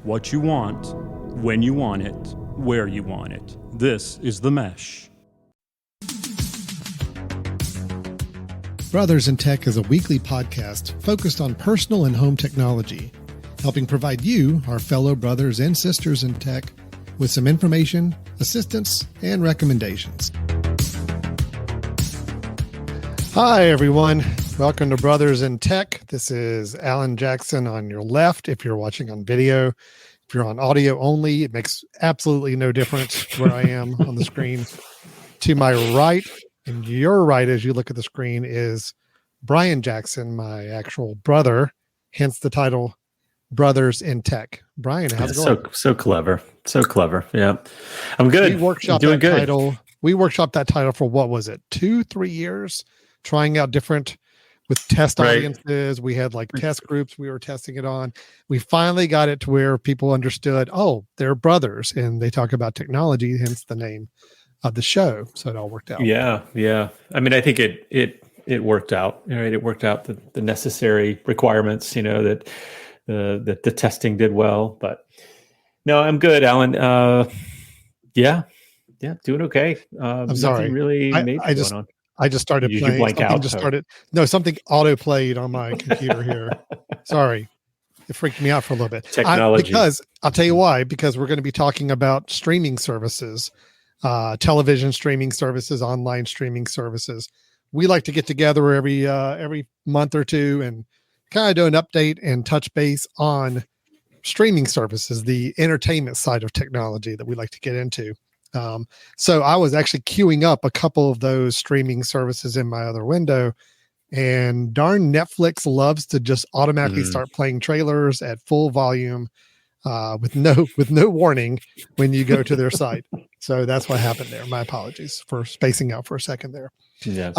what you want, when you want it, where you want it. This is The Mesh. Brothers in Tech is a weekly podcast focused on personal and home technology, helping provide you, our fellow brothers and sisters in tech, with some information, assistance, and recommendations. Hi, everyone. Welcome to Brothers in Tech. This is Alan Jackson on your left if you're watching on video. If you're on audio only, it makes absolutely no difference where I am on the screen. To my right, and your right as you look at the screen, is Brian Jackson, my actual brother, hence the title Brothers in Tech. Brian, how's it going? So clever. So clever. Yeah. I'm good. We workshopped doing that good. title. We workshopped that title for what was it? 2-3 years, trying out different with test audiences. We had like test groups we were testing it on. We finally got it to where people understood, oh, they're brothers and they talk about technology, hence the name of the show. So it all worked out. Yeah. Yeah. I mean, I think it worked out, right? It worked out the necessary requirements, that the testing did well, but no, I'm good, Alan. Yeah, doing okay. I'm sorry. Really major going on. I just started Did playing. you blank out? Something auto played on my computer here. Sorry. It freaked me out for a little bit. Technology. Because I'll tell you why, because we're going to be talking about streaming services, television streaming services, online streaming services. We like to get together every month or two and kind of do an update and touch base on streaming services, the entertainment side of technology that we like to get into. So I was actually queuing up a couple of those streaming services in my other window, and darn Netflix loves to just automatically start playing trailers at full volume, with no warning when you go to their site. So that's what happened there. My apologies for spacing out for a second there. Yeah.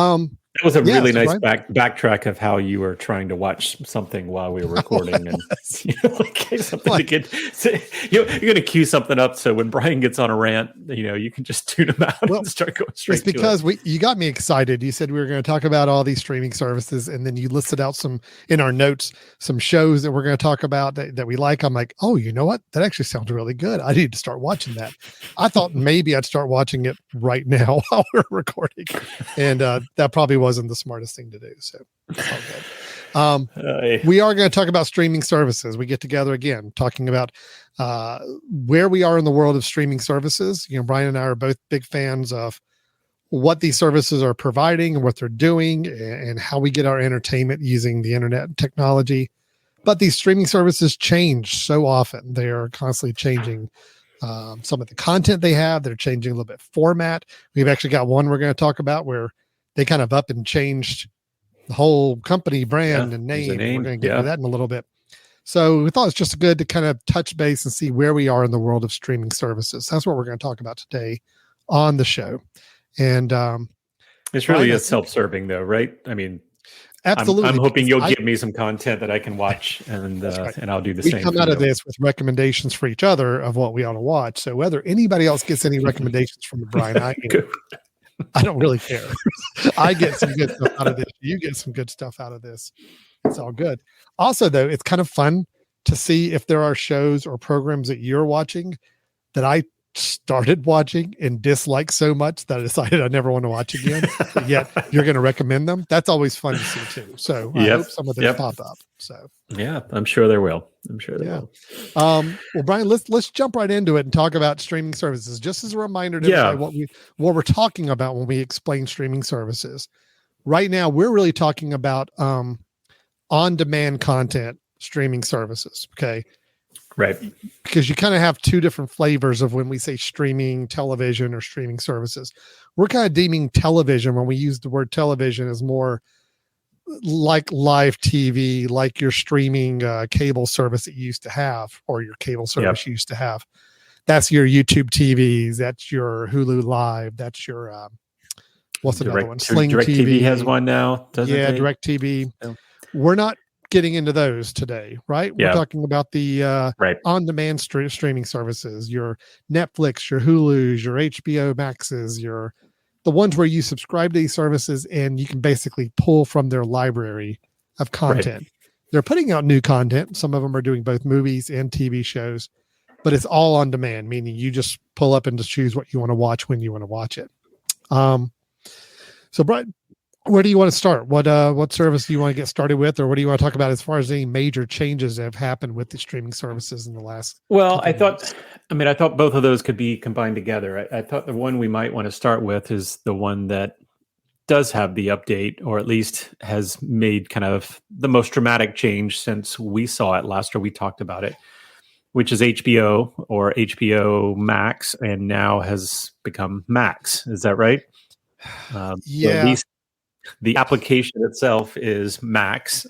That was a really nice backtrack of how you were trying to watch something while we were recording, and something to get. You're going to cue something up, so when Brian gets on a rant, you can just tune him out and start going straight. It's because you got me excited. You said we were going to talk about all these streaming services, and then you listed out some in our notes some shows that we're going to talk about that we like. I'm like, oh, you know what? That actually sounds really good. I need to start watching that. I thought maybe I'd start watching it right now while we're recording, and that probably wasn't the smartest thing to do. So it's all good. We are going to talk about streaming services. We get together again, talking about where we are in the world of streaming services. Brian and I are both big fans of what these services are providing and what they're doing and how we get our entertainment using the internet and technology. But these streaming services change so often. They are constantly changing some of the content they have. They're changing a little bit format. We've actually got one we're going to talk about where they kind of up and changed the whole company brand and name. We're going to get into that in a little bit. So we thought it's just good to kind of touch base and see where we are in the world of streaming services. That's what we're going to talk about today on the show. And it's really self-serving though, right? I mean, absolutely. I'm hoping you'll give me some content that I can watch, and I'll do the same. We come out of this with recommendations for each other of what we ought to watch. So whether anybody else gets any recommendations from Brian, I don't really care. I get some good stuff out of this. You get some good stuff out of this. It's all good. Also, though, it's kind of fun to see if there are shows or programs that you're watching that I started watching and dislike so much that I decided I never want to watch again. But yet you're going to recommend them. That's always fun to see too. So I hope some of them pop up. So yeah, I'm sure there will. Will. Well, Brian, let's jump right into it and talk about streaming services. Just as a reminder to everybody what we're talking about when we explain streaming services. Right now, we're really talking about on-demand content streaming services. Okay. Right. Because you kind of have two different flavors of when we say streaming television or streaming services. We're kind of deeming television, when we use the word television, as more like live TV, like your streaming cable service that you used to have, or your cable service you used to have. That's your YouTube TVs. That's your Hulu Live. That's your, what's another one? Sling TV has one now, doesn't it? DirecTV. Oh. We're not getting into those today, right? We're talking about the on-demand streaming services, your Netflix, your Hulu's, your HBO Maxes, the ones where you subscribe to these services and you can basically pull from their library of content. they're putting out new content. Some of them are doing both movies and TV shows, but it's all on demand, meaning you just pull up and just choose what you want to watch when you want to watch it. So Brian, where do you want to start? What service do you want to get started with, or what do you want to talk about as far as any major changes that have happened with the streaming services in the last? Well, I thought both of those could be combined together. I thought the one we might want to start with is the one that does have the update, or at least has made kind of the most dramatic change since we saw it last, or we talked about it, which is HBO or HBO Max, and now has become Max. Is that right? Yeah. At least the application itself is Max.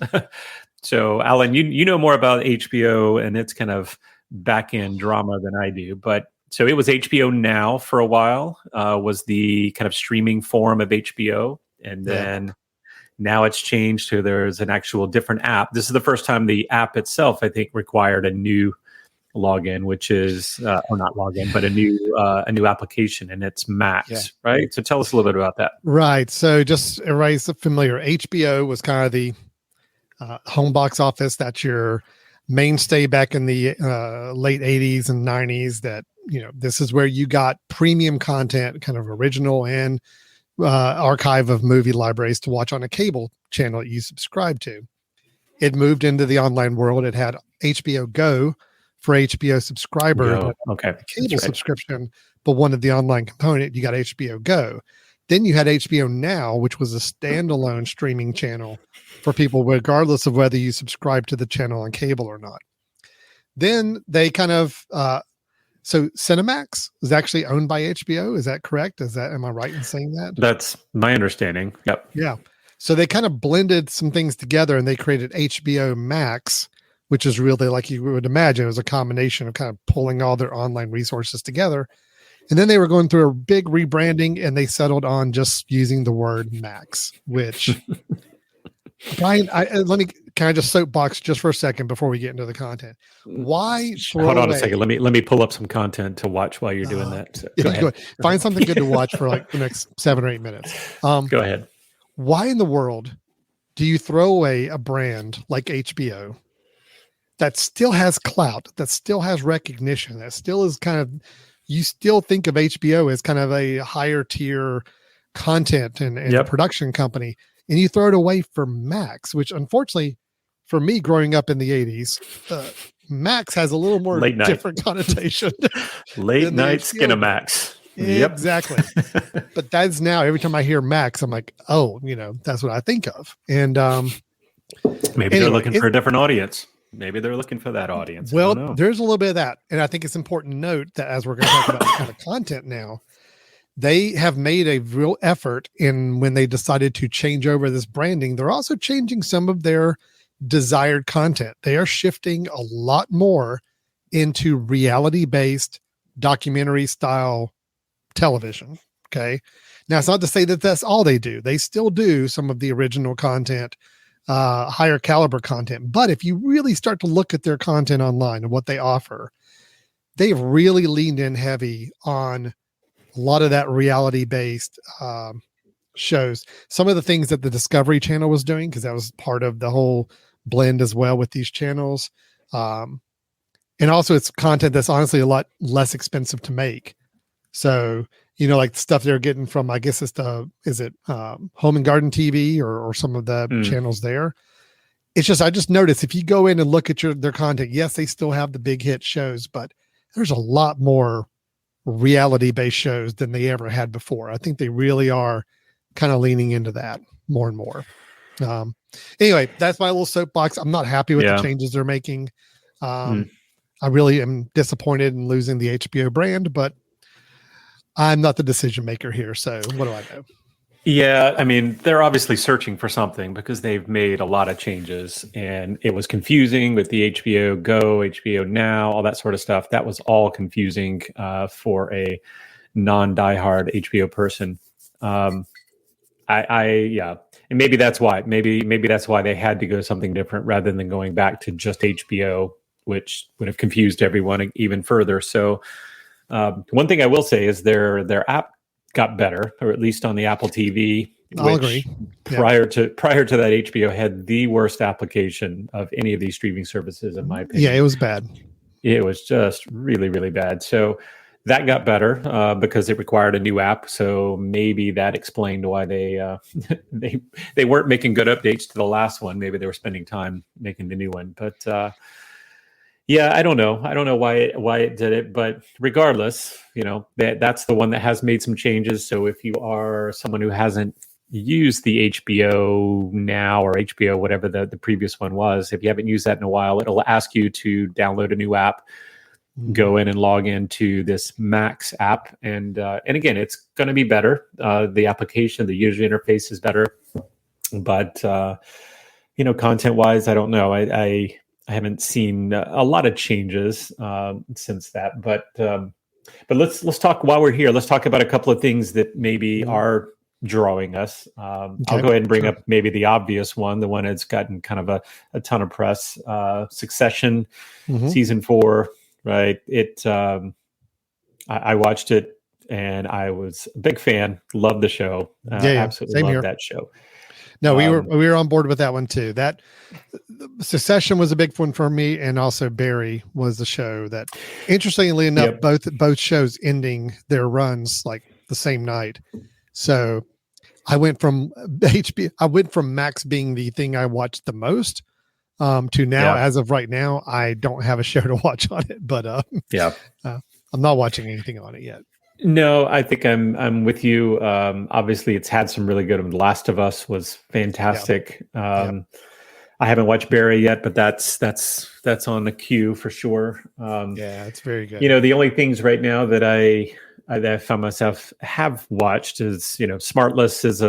So, Alan, you know more about HBO and its kind of back end drama than I do, but so it was HBO Now for a while, was the kind of streaming form of HBO. And then now it's changed to there's an actual different app. This is the first time the app itself, I think, required a new login, which is, or not login, but a new application, and it's Max, right? So tell us a little bit about that. Right. So just everybody's familiar. HBO was kind of the home box office. That's your mainstay back in the late 80s and 90s, that this is where you got premium content, kind of original and archive of movie libraries to watch on a cable channel that you subscribe to. It moved into the online world. It had HBO Go for HBO subscriber, cable subscription, but wanted the online component. You got HBO Go. Then you had HBO Now, which was a standalone streaming channel for people, regardless of whether you subscribe to the channel on cable or not. Then they kind of, so Cinemax is actually owned by HBO. Is that correct? Am I right in saying that? That's my understanding. Yep. Yeah. So they kind of blended some things together and they created HBO Max, which is really, like you would imagine, it was a combination of kind of pulling all their online resources together. And then they were going through a big rebranding and they settled on just using the word Max, which Brian, can I just soapbox just for a second before we get into the content? Why? Hold on a second. Let me pull up some content to watch while you're doing that. So, go ahead. Find something good to watch for like the next 7 or 8 minutes. Go ahead. Why in the world do you throw away a brand like HBO that still has clout, that still has recognition, that still is kind of, you still think of HBO as kind of a higher tier content and production company, and you throw it away for Max, which unfortunately for me growing up in the 80s, Max has a little more different connotation. Late night Skinamax. Yep. Exactly. But that's now, every time I hear Max, I'm like, oh, that's what I think of. And maybe they're looking for a different audience. Maybe they're looking for that audience. Well, there's a little bit of that. And I think it's important to note that as we're going to talk about the kind of content now, they have made a real effort in when they decided to change over this branding. They're also changing some of their desired content. They are shifting a lot more into reality-based documentary style television. Okay. Now, it's not to say that that's all they do. They still do some of the original content, higher caliber content. But if you really start to look at their content online and what they offer, they've really leaned in heavy on a lot of that reality based shows. Some of the things that the Discovery Channel was doing, because that was part of the whole blend as well with these channels. And also it's content that's honestly a lot less expensive to make. So, like the stuff they're getting from, I guess it's Home and Garden TV or some of the channels there. It's just, I just noticed if you go in and look at their content, yes, they still have the big hit shows, but there's a lot more reality based shows than they ever had before. I think they really are kind of leaning into that more and more. Anyway, that's my little soapbox. I'm not happy with the changes they're making. I really am disappointed in losing the HBO brand, but I'm not the decision maker here. So what do I know? Yeah, I mean, they're obviously searching for something because they've made a lot of changes, and it was confusing with the HBO Go, HBO Now, all that sort of stuff. That was all confusing for a non-diehard HBO person. And maybe that's why. Maybe that's why they had to go something different rather than going back to just HBO, which would have confused everyone even further. So one thing I will say is their app got better, or at least on the Apple TV. I'll agree. Prior to that, HBO had the worst application of any of these streaming services, in my opinion. Yeah, it was bad. It was just really, really bad. So that got better because it required a new app. So maybe that explained why they they weren't making good updates to the last one. Maybe they were spending time making the new one. But yeah, I don't know. I don't know why it did it. But regardless, that's the one that has made some changes. So if you are someone who hasn't used the HBO Now or HBO, whatever the previous one was, if you haven't used that in a while, it'll ask you to download a new app, go in and log into this Max app. And again, it's going to be better. The application, the user interface is better, but content wise, I don't know. I haven't seen a lot of changes since that, but let's talk while we're here. Let's talk about a couple of things that maybe are drawing us. I'll go ahead and bring up maybe the obvious one, the one that's gotten kind of a ton of press. Succession, season 4, right? I watched it and I was a big fan. Loved the show. Absolutely loved that show. No, we were on board with that one too. That Succession was a big one for me, and also Barry was the show that, interestingly enough, both shows ending their runs like the same night. So I went from Max being the thing I watched the most to now, as of right now, I don't have a show to watch on it, but I'm not watching anything on it yet. No, I think I'm with you. Obviously, it's had some really good. The Last of Us was fantastic. I haven't watched Barry yet, but that's on the queue for sure. It's very good. The only things right now that I found myself have watched is Smartless is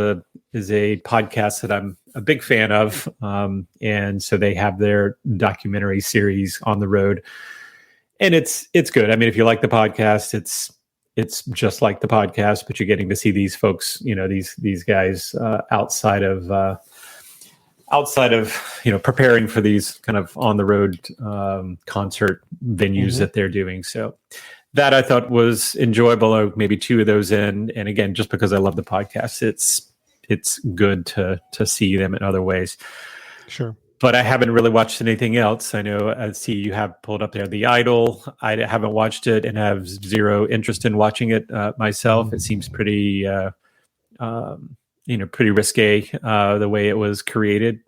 a podcast that I'm a big fan of, and so they have their documentary series On the Road, and it's good. I mean, if you like the podcast, it's just like the podcast, but you're getting to see these folks, these guys outside of preparing for these kind of on the road concert venues that they're doing. So that I thought was enjoyable. Or maybe 2 of those in, and again, just because I love the podcast, it's good to see them in other ways. Sure. But I haven't really watched anything else. I know I see you have pulled up there The Idol. I haven't watched it and have zero interest in watching it myself. It seems pretty, pretty risque the way it was created.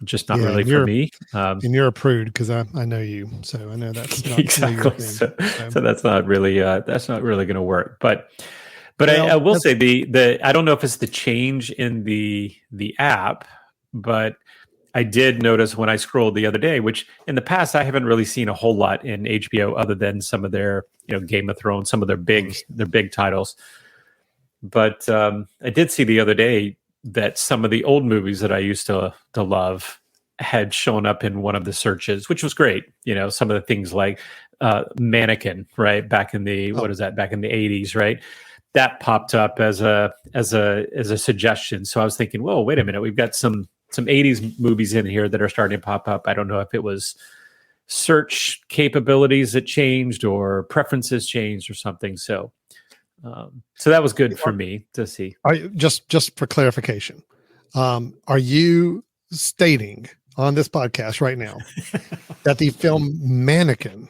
Just not really for me. And you're a prude because I know you, so I know that's not exactly. So that's not really going to work. But I will say the I don't know if it's the change in the app, but I did notice when I scrolled the other day, which in the past I haven't really seen a whole lot in HBO other than some of their, Game of Thrones, some of their big titles. But I did see the other day that some of the old movies that I used to love had shown up in one of the searches, which was great. Some of the things like Mannequin, right? Back in the back in the 80s, right? That popped up as a suggestion. So I was thinking, whoa, wait a minute, we've got some 80s movies in here that are starting to pop up. I don't know if it was search capabilities that changed or preferences changed or something. So that was good for me to see. Just for clarification, are you stating on this podcast right now that the film Mannequin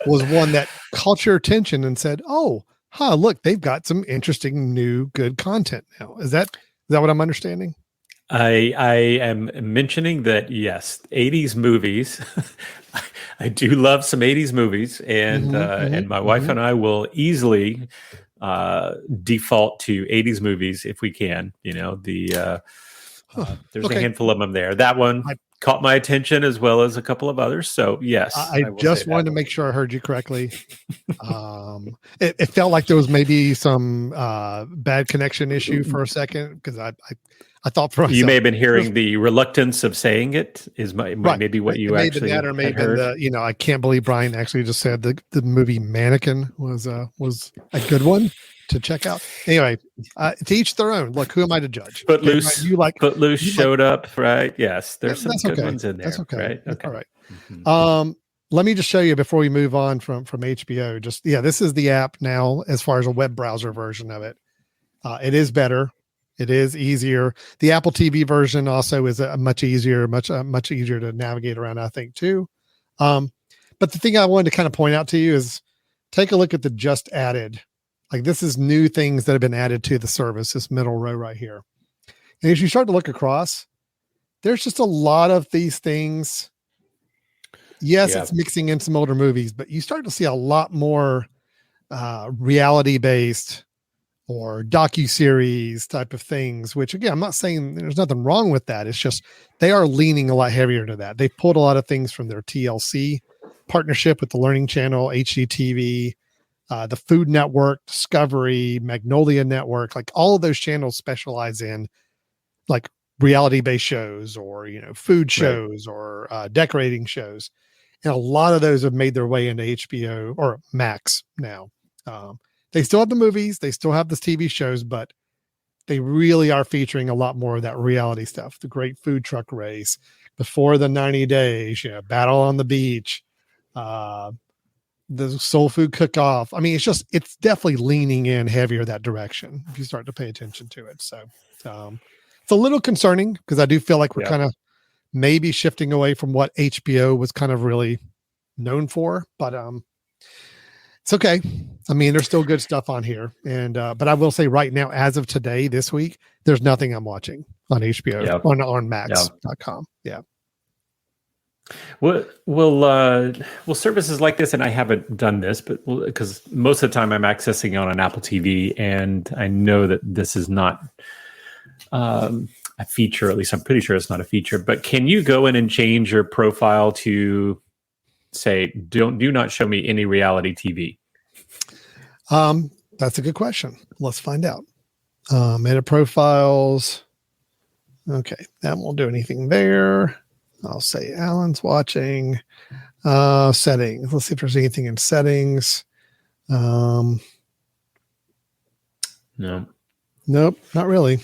was one that caught your attention and said, "Oh, look, they've got some interesting new good content now"? Is that what I'm understanding? I am mentioning that, yes, 80s movies. I do love some 80s movies, and my wife and I will easily default to 80s movies if we can. There's a handful of them there. That one caught my attention as well as a couple of others. So yes, I just wanted to make sure I heard you correctly. It felt like there was maybe some bad connection issue for a second because I thought for myself, you may have been hearing the reluctance of saying it is maybe what you actually had heard. I can't believe Brian actually just said the movie Mannequin was a good one to check out. Anyway, to each their own. Look, who am I to judge? Footloose. Footloose showed up, right? Yes, there's some good ones in there. That's okay. Right? Okay. All right. Let me just show you before we move on from HBO. This is the app now as far as a web browser version of it. It is better. It is easier. The Apple TV version also is a much easier to navigate around, I think, too. But the thing I wanted to kind of point out to you is take a look at the just added. Like, this is new things that have been added to the service, this middle row right here. And as you start to look across, there's just a lot of these things. Yes, it's mixing in some older movies, but you start to see a lot more reality-based or docu-series type of things, which, again, I'm not saying there's nothing wrong with that. It's just they are leaning a lot heavier into that. They pulled a lot of things from their TLC partnership with the Learning Channel, HGTV, the Food Network, Discovery, Magnolia Network. Like, all of those channels specialize in like reality-based shows or, food shows or decorating shows. And a lot of those have made their way into HBO or Max now. They still have the movies, they still have the TV shows, but they really are featuring a lot more of that reality stuff. The Great Food Truck Race, Before the 90 Days, Battle on the Beach, the Soul Food Cook-Off. I mean, it's definitely leaning in heavier that direction if you start to pay attention to it. So it's a little concerning because I do feel like we're kind of maybe shifting away from what HBO was kind of really known for, but it's okay. I mean, there's still good stuff on here. And, but I will say right now, as of today, this week, there's nothing I'm watching on HBO on max.com. Yeah. Will services like this, and I haven't done this, but because most of the time I'm accessing on an Apple TV, and I know that this is not a feature, at least I'm pretty sure it's not a feature, but can you go in and change your profile to say, do not show me any reality TV? That's a good question. Let's find out. Edit profiles. Okay. That won't do anything there. I'll say Alan's watching. Settings. Let's see if there's anything in settings. No. Nope, not really.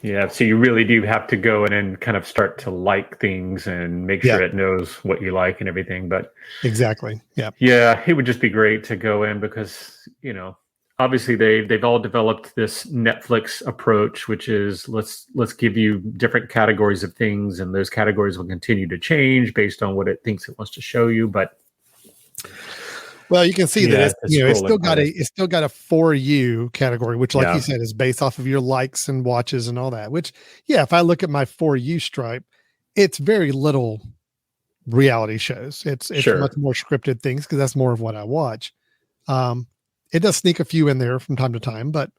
Yeah, so you really do have to go in and kind of start to like things and make sure it knows what you like and everything. But exactly, yeah, it would just be great to go in because obviously they've all developed this Netflix approach, which is let's give you different categories of things, and those categories will continue to change based on what it thinks it wants to show you. But well, you can see that it's still got a for you category, which, like you said, is based off of your likes and watches and all that. Which, if I look at my for you stripe, it's very little reality shows. It's much more scripted things because that's more of what I watch. It does sneak a few in there from time to time, but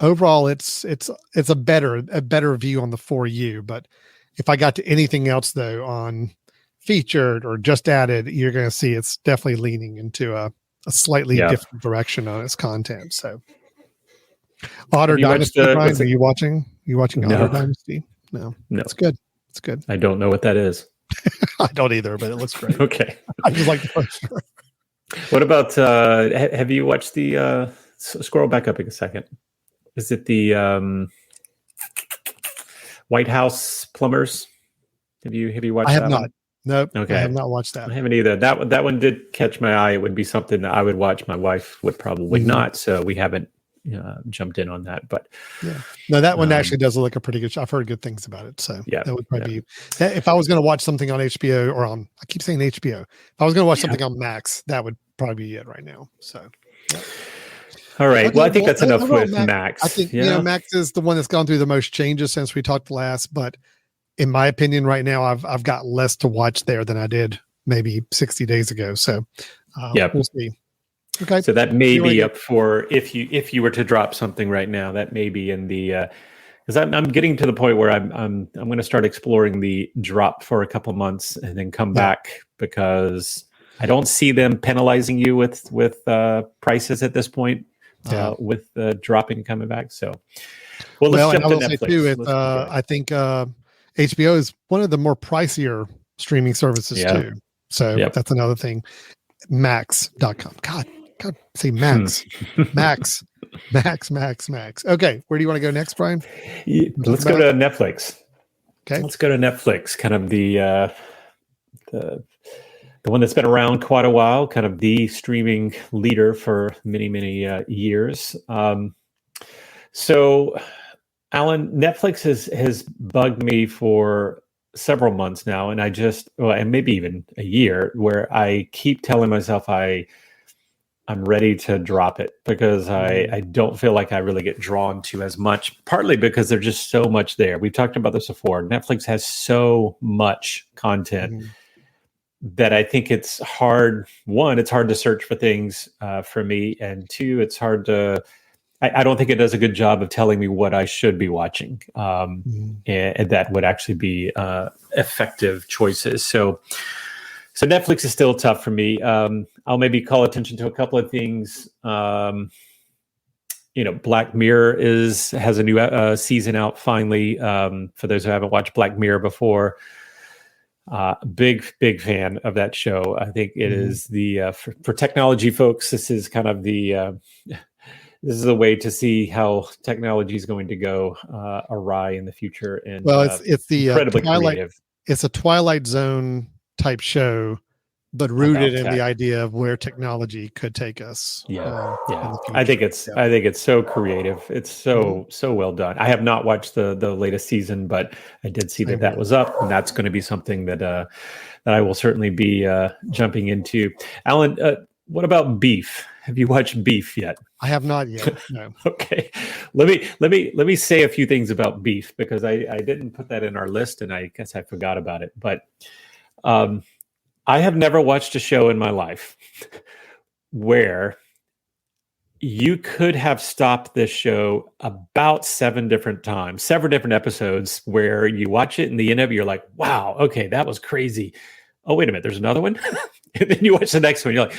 overall, it's a better view on the for you. But if I got to anything else though on featured or just added, you're going to see it's definitely leaning into a slightly different direction on its content. So, Otter Dynasty, Brian, are you watching? Otter Dynasty? No, it's good. It's good. I don't know what that is. I don't either, but it looks great. Okay, I just like the poster. What about? Have you watched the? Scroll back up a second. Is it the White House Plumbers? Have you watched? I have that not. One? Nope. Okay. I have not watched that. I haven't either. That one did catch my eye. It would be something that I would watch. My wife would probably not. So we haven't jumped in on that. But no, that one actually does look like a pretty good show. I've heard good things about it. So that would probably be if I was going to watch something on HBO or on, I keep saying HBO. If I was going to watch something on Max, that would probably be it right now. So. All right. Well, I think that's enough with Max. I think Max is the one that's gone through the most changes since we talked last. But in my opinion, right now, I've got less to watch there than I did maybe 60 days ago. So we'll see. Okay. So that may be up for if you were to drop something right now. That may be in the because I'm getting to the point where I'm going to start exploring the drop for a couple months and then come back because I don't see them penalizing you with prices at this point. With the dropping coming back. So, let's jump to Netflix. I think HBO is one of the more pricier streaming services too. So that's another thing. Max.com. God, say Max. Max. Okay. Where do you want to go next, Brian? Let's go to Netflix. Okay. Let's go to Netflix. Kind of the one that's been around quite a while, kind of the streaming leader for many, many years. So Alan, Netflix has bugged me for several months now, and and maybe even a year, where I keep telling myself I'm ready to drop it because I don't feel like I really get drawn to as much, partly because there's just so much there. We've talked about this before. Netflix has so much content that I think it's hard. One, it's hard to search for things for me. And two, it's hard to, I don't think it does a good job of telling me what I should be watching. And that would actually be effective choices. So Netflix is still tough for me. I'll maybe call attention to a couple of things. Black Mirror has a new season out finally. For those who haven't watched Black Mirror before, big fan of that show. I think it is the for technology folks. This is kind of the this is a way to see how technology is going to go awry in the future. And it's the incredibly creative. It's a Twilight Zone type show, but rooted in the idea of where technology could take us. I think it's so creative. It's so well done. I have not watched the latest season, but I did see that was up, and that's going to be something that I will certainly be jumping into. Alan, what about Beef? Have you watched Beef yet? I have not yet. No. Okay. Let me say a few things about Beef, because I didn't put that in our list, and I guess I forgot about it. But I have never watched a show in my life where you could have stopped this show about 7 different episodes, where you watch it and the end of it, you're like, wow, okay, that was crazy. Oh, wait a minute, there's another one? And then you watch the next one, you're like,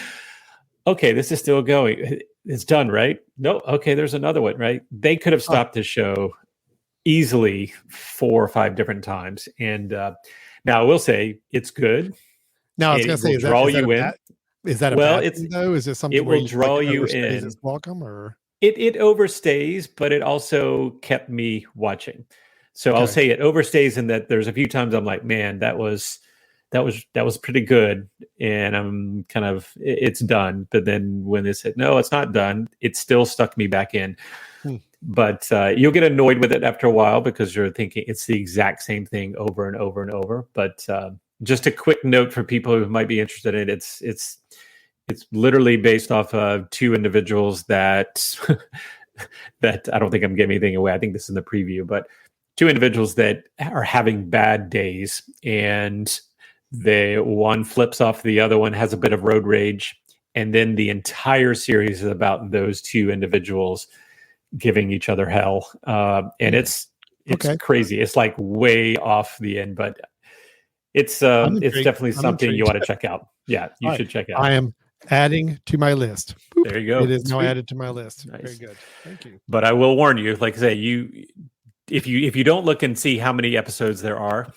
okay, this is still going. It's done, right? No, okay, there's another one, right? They could have stopped this show easily 4 or 5 different times. And now I will say it's good. Now I was going to say, is that a bad thing, though? Is it something it will draw you in? It's welcome, or it overstays, but it also kept me watching. So I'll say it overstays in that there's a few times I'm like, man, that was pretty good, and I'm kind of, it's done. But then when they said no, it's not done, it still stuck me back in. But you'll get annoyed with it after a while, because you're thinking it's the exact same thing over and over and over. But just a quick note for people who might be interested in it: it's literally based off of 2 individuals that that I don't think I'm giving anything away. I think this is in the preview, but 2 individuals that are having bad days, and one flips off the other one, has a bit of road rage, and then the entire series is about those 2 individuals giving each other hell. And it's crazy. It's like way off the end, but it's definitely something you want to check out. Yeah, you should check out. I am adding to my list. Boop. There you go. It is now added to my list. Nice. Very good. Thank you. But I will warn you, like I say, if you don't look and see how many episodes there are,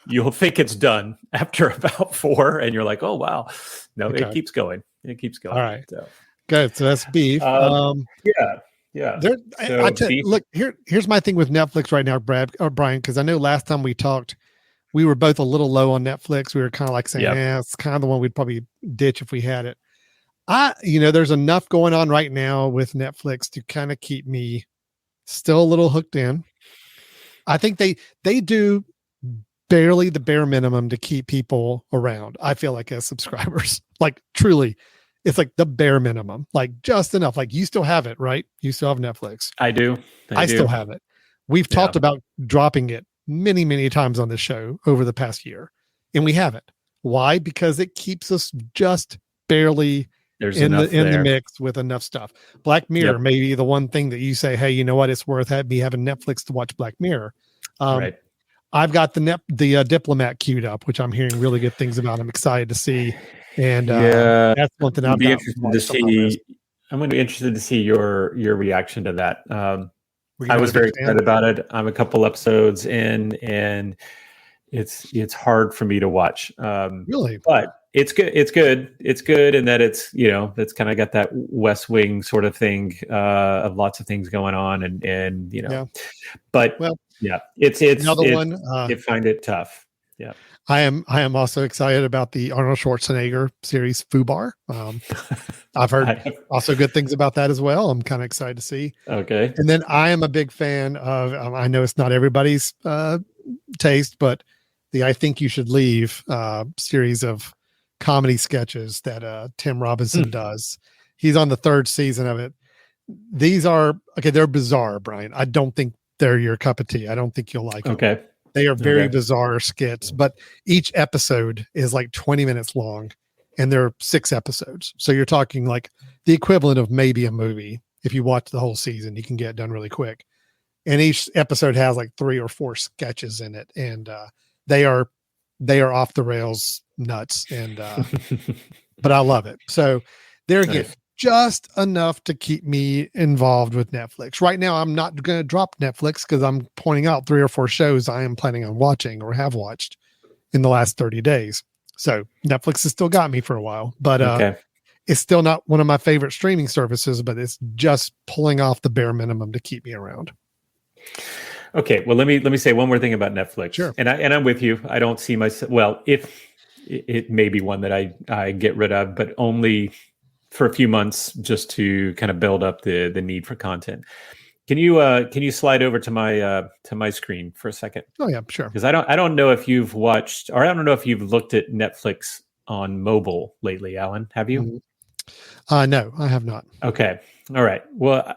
you'll think it's done after about 4, and you're like, oh wow. No, it keeps going. It keeps going. All right. So. Good. So that's Beef. Yeah. Look, here's my thing with Netflix right now, Brad or Brian, because I know last time we talked, we were both a little low on Netflix. We were kind of like saying, it's kind of the one we'd probably ditch if we had it. There's enough going on right now with Netflix to kind of keep me still a little hooked in. I think they do barely the bare minimum to keep people around. I feel like, as subscribers, like truly, it's like the bare minimum, like just enough. Like, you still have it, right? You still have Netflix. I do. I still have it. We've talked about dropping it many, many times on the show over the past year, and we haven't. Why? Because it keeps us just barely in the mix with enough stuff. Black Mirror may be the one thing that you say, hey, you know what? It's worth me having Netflix to watch Black Mirror. Right. I've got the Diplomat queued up, which I'm hearing really good things about. I'm excited to see. And that's one thing I'm interested to see. I'm going to be interested to see your reaction to that. I was very excited about it. I'm a couple episodes in, and it's hard for me to watch. Really, but it's good. It's good in that it's kind of got that West Wing sort of thing of lots of things going on, and but it's another one. I find it tough. Yeah. I am also excited about the Arnold Schwarzenegger series Fubar. I've heard also good things about that as well. I'm kind of excited to see. Okay. And then I am a big fan of, I know it's not everybody's taste, but the I Think You Should Leave series of comedy sketches that Tim Robinson does. He's on the 3rd season of it. These are, okay, they're bizarre, Brian. I don't think they're your cup of tea. I don't think you'll like them. Okay. They are very bizarre skits, but each episode is like 20 minutes long and there are 6 episodes. So you're talking like the equivalent of maybe a movie. If you watch the whole season, you can get it done really quick. And each episode has like 3 or 4 sketches in it. And they are off the rails nuts. And, but I love it. So there again, just enough to keep me involved with Netflix. Right now, I'm not going to drop Netflix because I'm pointing out 3 or 4 shows I am planning on watching or have watched in the last 30 days. So Netflix has still got me for a while, but it's still not one of my favorite streaming services, but it's just pulling off the bare minimum to keep me around. Okay. Well, let me say one more thing about Netflix. Sure. And I'm with you. I don't see myself, well, if it may be one that I get rid of, but only for a few months just to kind of build up the need for content. Can you slide over to my screen for a second? Oh yeah, sure. Because I don't know if you've watched, or I don't know if you've looked at Netflix on mobile lately, Alan. Have you? No, I have not. Okay. All right. Well,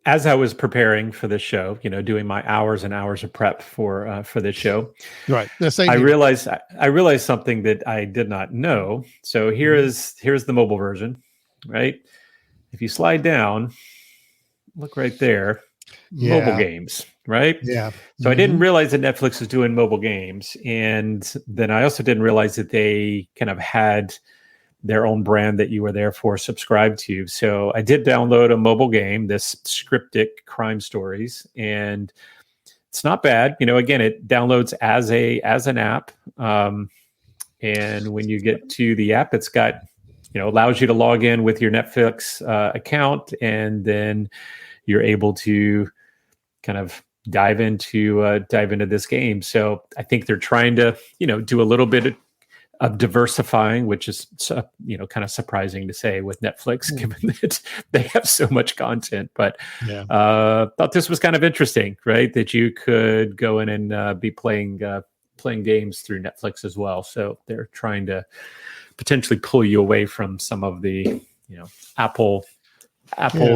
as I was preparing for this show, doing my hours and hours of prep for this show, right? I realized something that I did not know. So here's the mobile version. Right. If you slide down, look right there, mobile games, right? Yeah. So I didn't realize that Netflix was doing mobile games. And then I also didn't realize that they kind of had their own brand that you were therefore subscribed to. So I did download a mobile game, this Scriptic Crime Stories, and it's not bad. Again, it downloads as an app. And when you get to the app, it's got allows you to log in with your Netflix account, and then you're able to kind of dive into this game. So I think they're trying to, do a little bit of diversifying, which is, kind of surprising to say with Netflix, given that they have so much content. But thought this was kind of interesting, right? That you could go in and be playing games through Netflix as well. So they're trying to potentially pull you away from some of the, Apple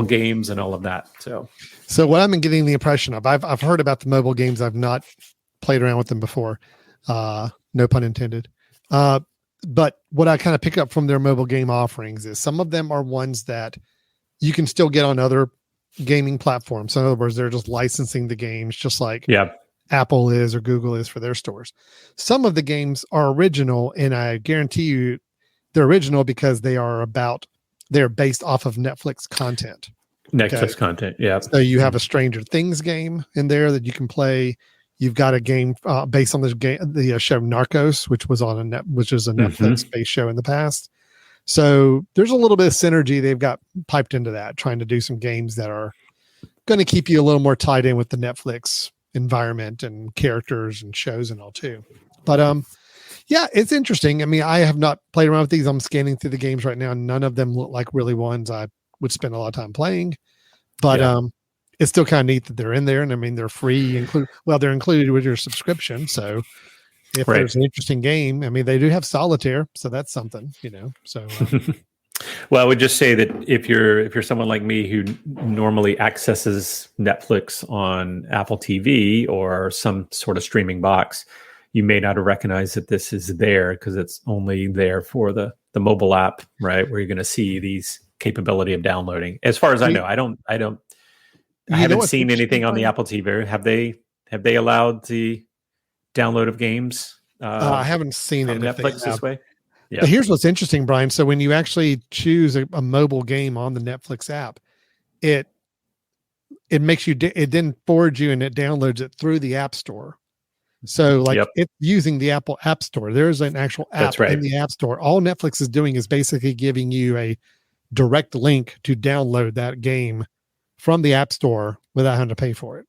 games and all of that. So what I've been getting the impression of, I've heard about the mobile games. I've not played around with them before. No pun intended. But what I kind of pick up from their mobile game offerings is some of them are ones that you can still get on other gaming platforms. So in other words, they're just licensing the games just like Apple is or Google is for their stores. Some of the games are original, and I guarantee you they're original because they're based off of Netflix content. Netflix content, yeah. So you have a Stranger Things game in there that you can play. You've got a game based on the show Narcos, which is a Netflix-based show in the past. So there's a little bit of synergy they've got piped into that, trying to do some games that are going to keep you a little more tied in with the Netflix environment and characters and shows and all too. But yeah, it's interesting. I mean, I have not played around with these. I'm scanning through the games right now. None of them look like really ones I would spend a lot of time playing. But it's still kind of neat that they're in there. And I mean, they're free. They're included with your subscription. So if there's an interesting game, I mean, they do have solitaire. So that's something, so. Well, I would just say that if you're someone like me who normally accesses Netflix on Apple TV or some sort of streaming box, you may not have recognized that this is there because it's only there for the mobile app, right? Where you're going to see these capability of downloading. As far as I know, I haven't seen anything on the Apple TV. Have they allowed the download of games? I haven't seen it. Netflix this way. Yeah. But here's what's interesting, Brian. So when you actually choose a mobile game on the Netflix app, it makes you, it then forwards you and it downloads it through the App Store. So it's using the Apple App Store. There's an actual app in the App Store. All Netflix is doing is basically giving you a direct link to download that game from the App Store without having to pay for it.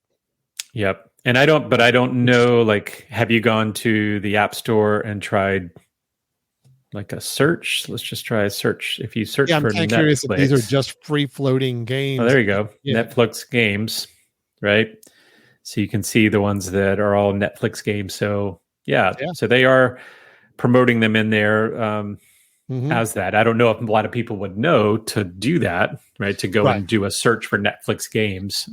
Yep. And I don't know, like, have you gone to the App Store and tried like a search? Let's just try a search. If you search I'm for kind of Netflix, curious if these are just free floating games. oh, there you go. Yeah. Netflix games, right? So you can see the ones that are all Netflix games. So so they are promoting them in there as that. I don't know if a lot of people would know to do that, right? To go and do a search for Netflix games.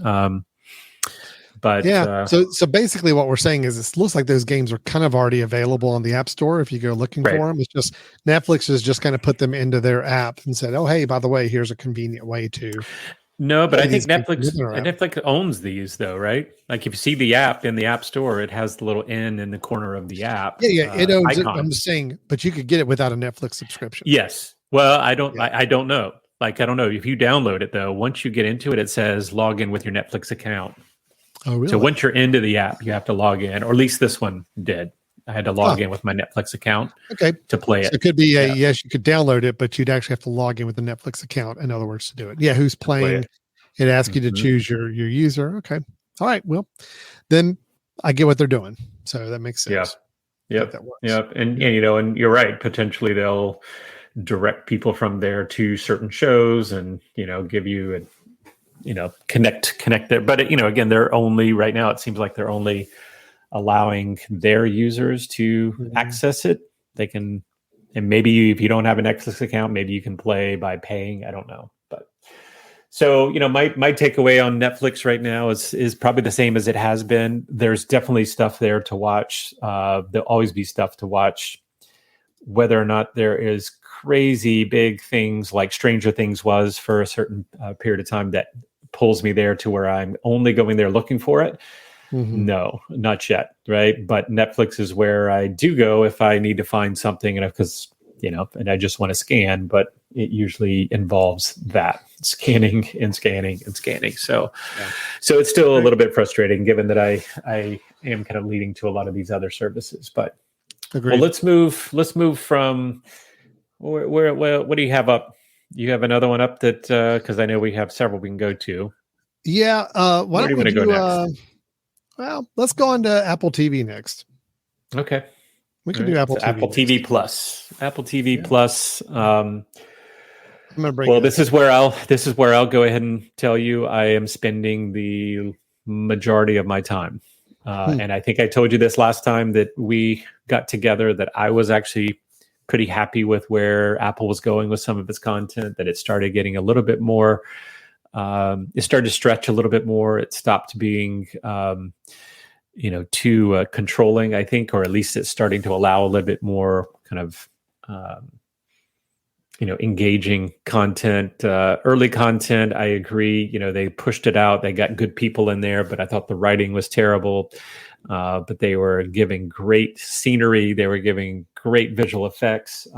But so basically what we're saying is it looks like those games are kind of already available on the App Store if you go looking for them. It's just Netflix has just kind of put them into their app and said, oh, hey, by the way, here's a convenient way to. No, but I think Netflix owns these though, right? Like if you see the app in the App Store, it has the little N in the corner of the app. Yeah, it owns it. I'm just saying, but you could get it without a Netflix subscription. Yes. Well, I don't know. Like, I don't know. If you download it though, once you get into it, it says log in with your Netflix account. Oh, really? So once you're into the app, you have to log in, or at least this one did. I had to log in with my Netflix account to play it. So it could be yes, you could download it, but you'd actually have to log in with the Netflix account, in other words, to do it. Yeah, who's playing? It asks you to choose your user. Okay. All right. Well, then I get what they're doing. So that makes sense. Yeah. Yep. And and you're right. Potentially they'll direct people from there to certain shows and, give you a connect there. But, again, they're only right now, it seems like they're only allowing their users to access it. They can, and maybe if you don't have an Netflix account, maybe you can play by paying. I don't know. But so, my takeaway on Netflix right now is probably the same as it has been. There's definitely stuff there to watch. There'll always be stuff to watch, whether or not there is crazy big things like Stranger Things was for a certain period of time that pulls me there to where I'm only going there looking for it. No, not yet. Right. But Netflix is where I do go if I need to find something, and because, and I just want to scan, but it usually involves that scanning. So it's still a little bit frustrating given that I am kind of leading to a lot of these other services, but well, let's move from where what do you have up? You have another one up that because I know we have several we can go to. Yeah. Why don't we go next? Well, let's go on to Apple TV next. Okay. We can do Apple TV. Apple TV Plus. Apple TV Plus. I'm gonna bring. Well, this is where I'll go ahead and tell you I am spending the majority of my time. And I think I told you this last time that we got together that I was actually pretty happy with where Apple was going with some of its content, that it started getting a little bit more, it started to stretch a little bit more. It stopped being, too controlling, I think, or at least it's starting to allow a little bit more kind of, engaging content, early content. I agree. They pushed it out. They got good people in there, but I thought the writing was terrible. But they were giving great scenery. They were giving great visual effects.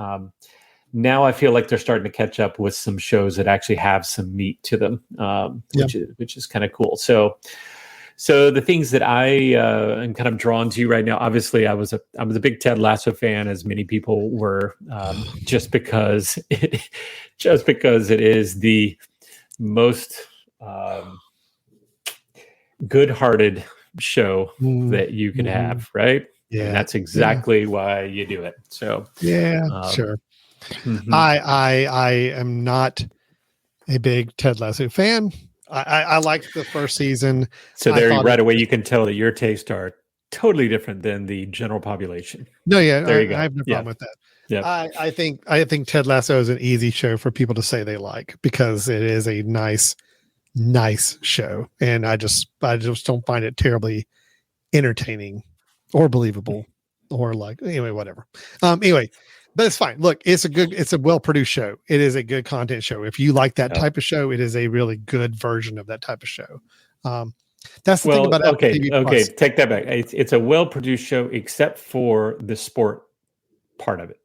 Now I feel like they're starting to catch up with some shows that actually have some meat to them, which is kind of cool. So the things that I am kind of drawn to right now, obviously I was a big Ted Lasso fan, as many people were, just because it is the most good-hearted show that you can have, right? Yeah, and that's exactly why you do it. So sure. I am not a big Ted Lasso fan. I liked the first season. So there, right away, you can tell that your tastes are totally different than the general population. No, I have no problem with that. Yeah, I think Ted Lasso is an easy show for people to say they like because it is a nice show, and I just don't find it terribly entertaining or believable or whatever. But it's fine. Look, it's a well-produced show. It is a good content show. If you like that type of show, it is a really good version of that type of show. That's the thing about Apple TV Plus. Okay, take that back. It's a well-produced show except for the sport part of it.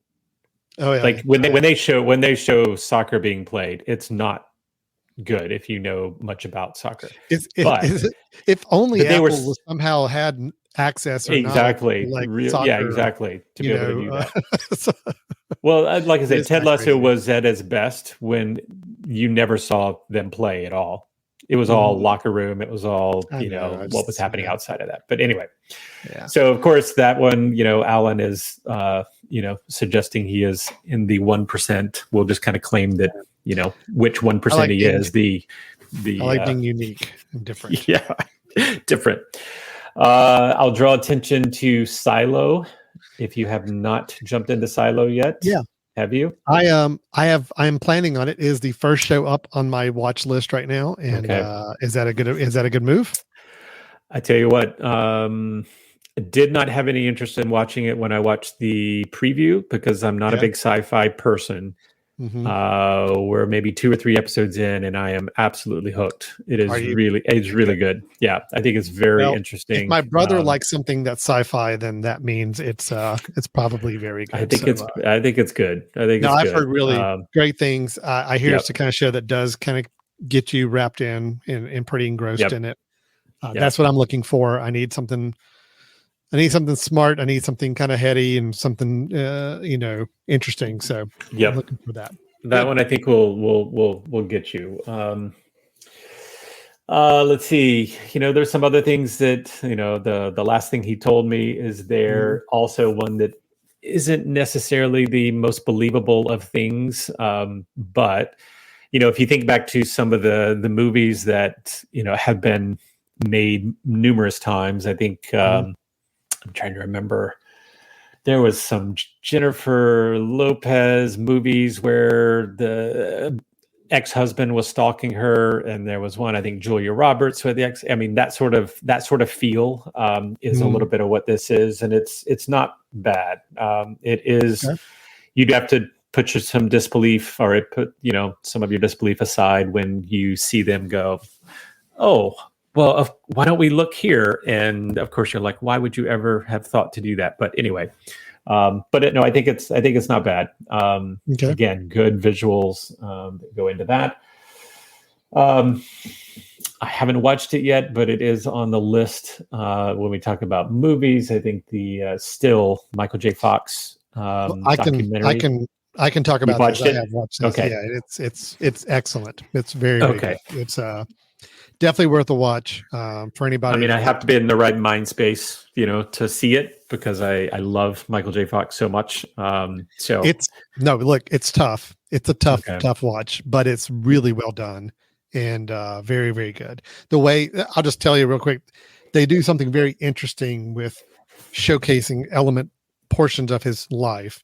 Oh yeah. Like when they show soccer being played, it's not good if you know much about soccer. If only Apple somehow had access or exactly soccer, exactly to be able to do that. Well, like I said, Ted Lasso was at its best when you never saw them play at all. it was all locker room. It was all, I know, what was happening outside of that. But anyway, Yeah. so of course that one, Alan is, suggesting he is in the 1%. We'll just kind of claim that, which 1% like he is. I like being unique and different. Yeah, different. I'll draw attention to Silo. If you have not jumped into Silo yet, Yeah. Have you? I'm planning on it. Is the first show up on my watch list right now, and is that a good move? I tell you what, I did not have any interest in watching it when I watched the preview because I'm not a big sci-fi person. We're maybe 2 or 3 episodes in, and I am absolutely hooked. It's really good. Yeah, I think it's very interesting. If my brother likes something that's sci-fi, then that means it's probably very good. I think it's good. I think it's good. I've heard really great things. I hear it's the kind of show that does kind of get you wrapped in and pretty engrossed in it. That's what I'm looking for. I need something smart. I need something kind of heady and something, interesting. So I'm looking for that. That one I think will get you. Let's see. There's some other things that, the last thing he told me is there also one that isn't necessarily the most believable of things. But, if you think back to some of the movies that, have been made numerous times, I think, I'm trying to remember. There was some Jennifer Lopez movies where the ex-husband was stalking her, and there was one, I think, Julia Roberts with the ex. I mean, that sort of feel is a little bit of what this is, and it's not bad. It is. Okay. You'd have to put some disbelief, or put some of your disbelief aside when you see them go, oh. Well, why don't we look here? And of course, you're like, why would you ever have thought to do that? But anyway, I think it's not bad. Again, good visuals that go into that. I haven't watched it yet, but it is on the list when we talk about movies. I think the still Michael J. Fox documentary. I can talk about this. I have watched this. Okay. Yeah, it's excellent. It's very, very good. It's definitely worth a watch for anybody. I mean, I have to be in the right mind space, to see it because I love Michael J. Fox so much. So it's tough. It's a tough watch, but it's really well done and very, very good. The way I'll just tell you real quick, they do something very interesting with showcasing portions of his life,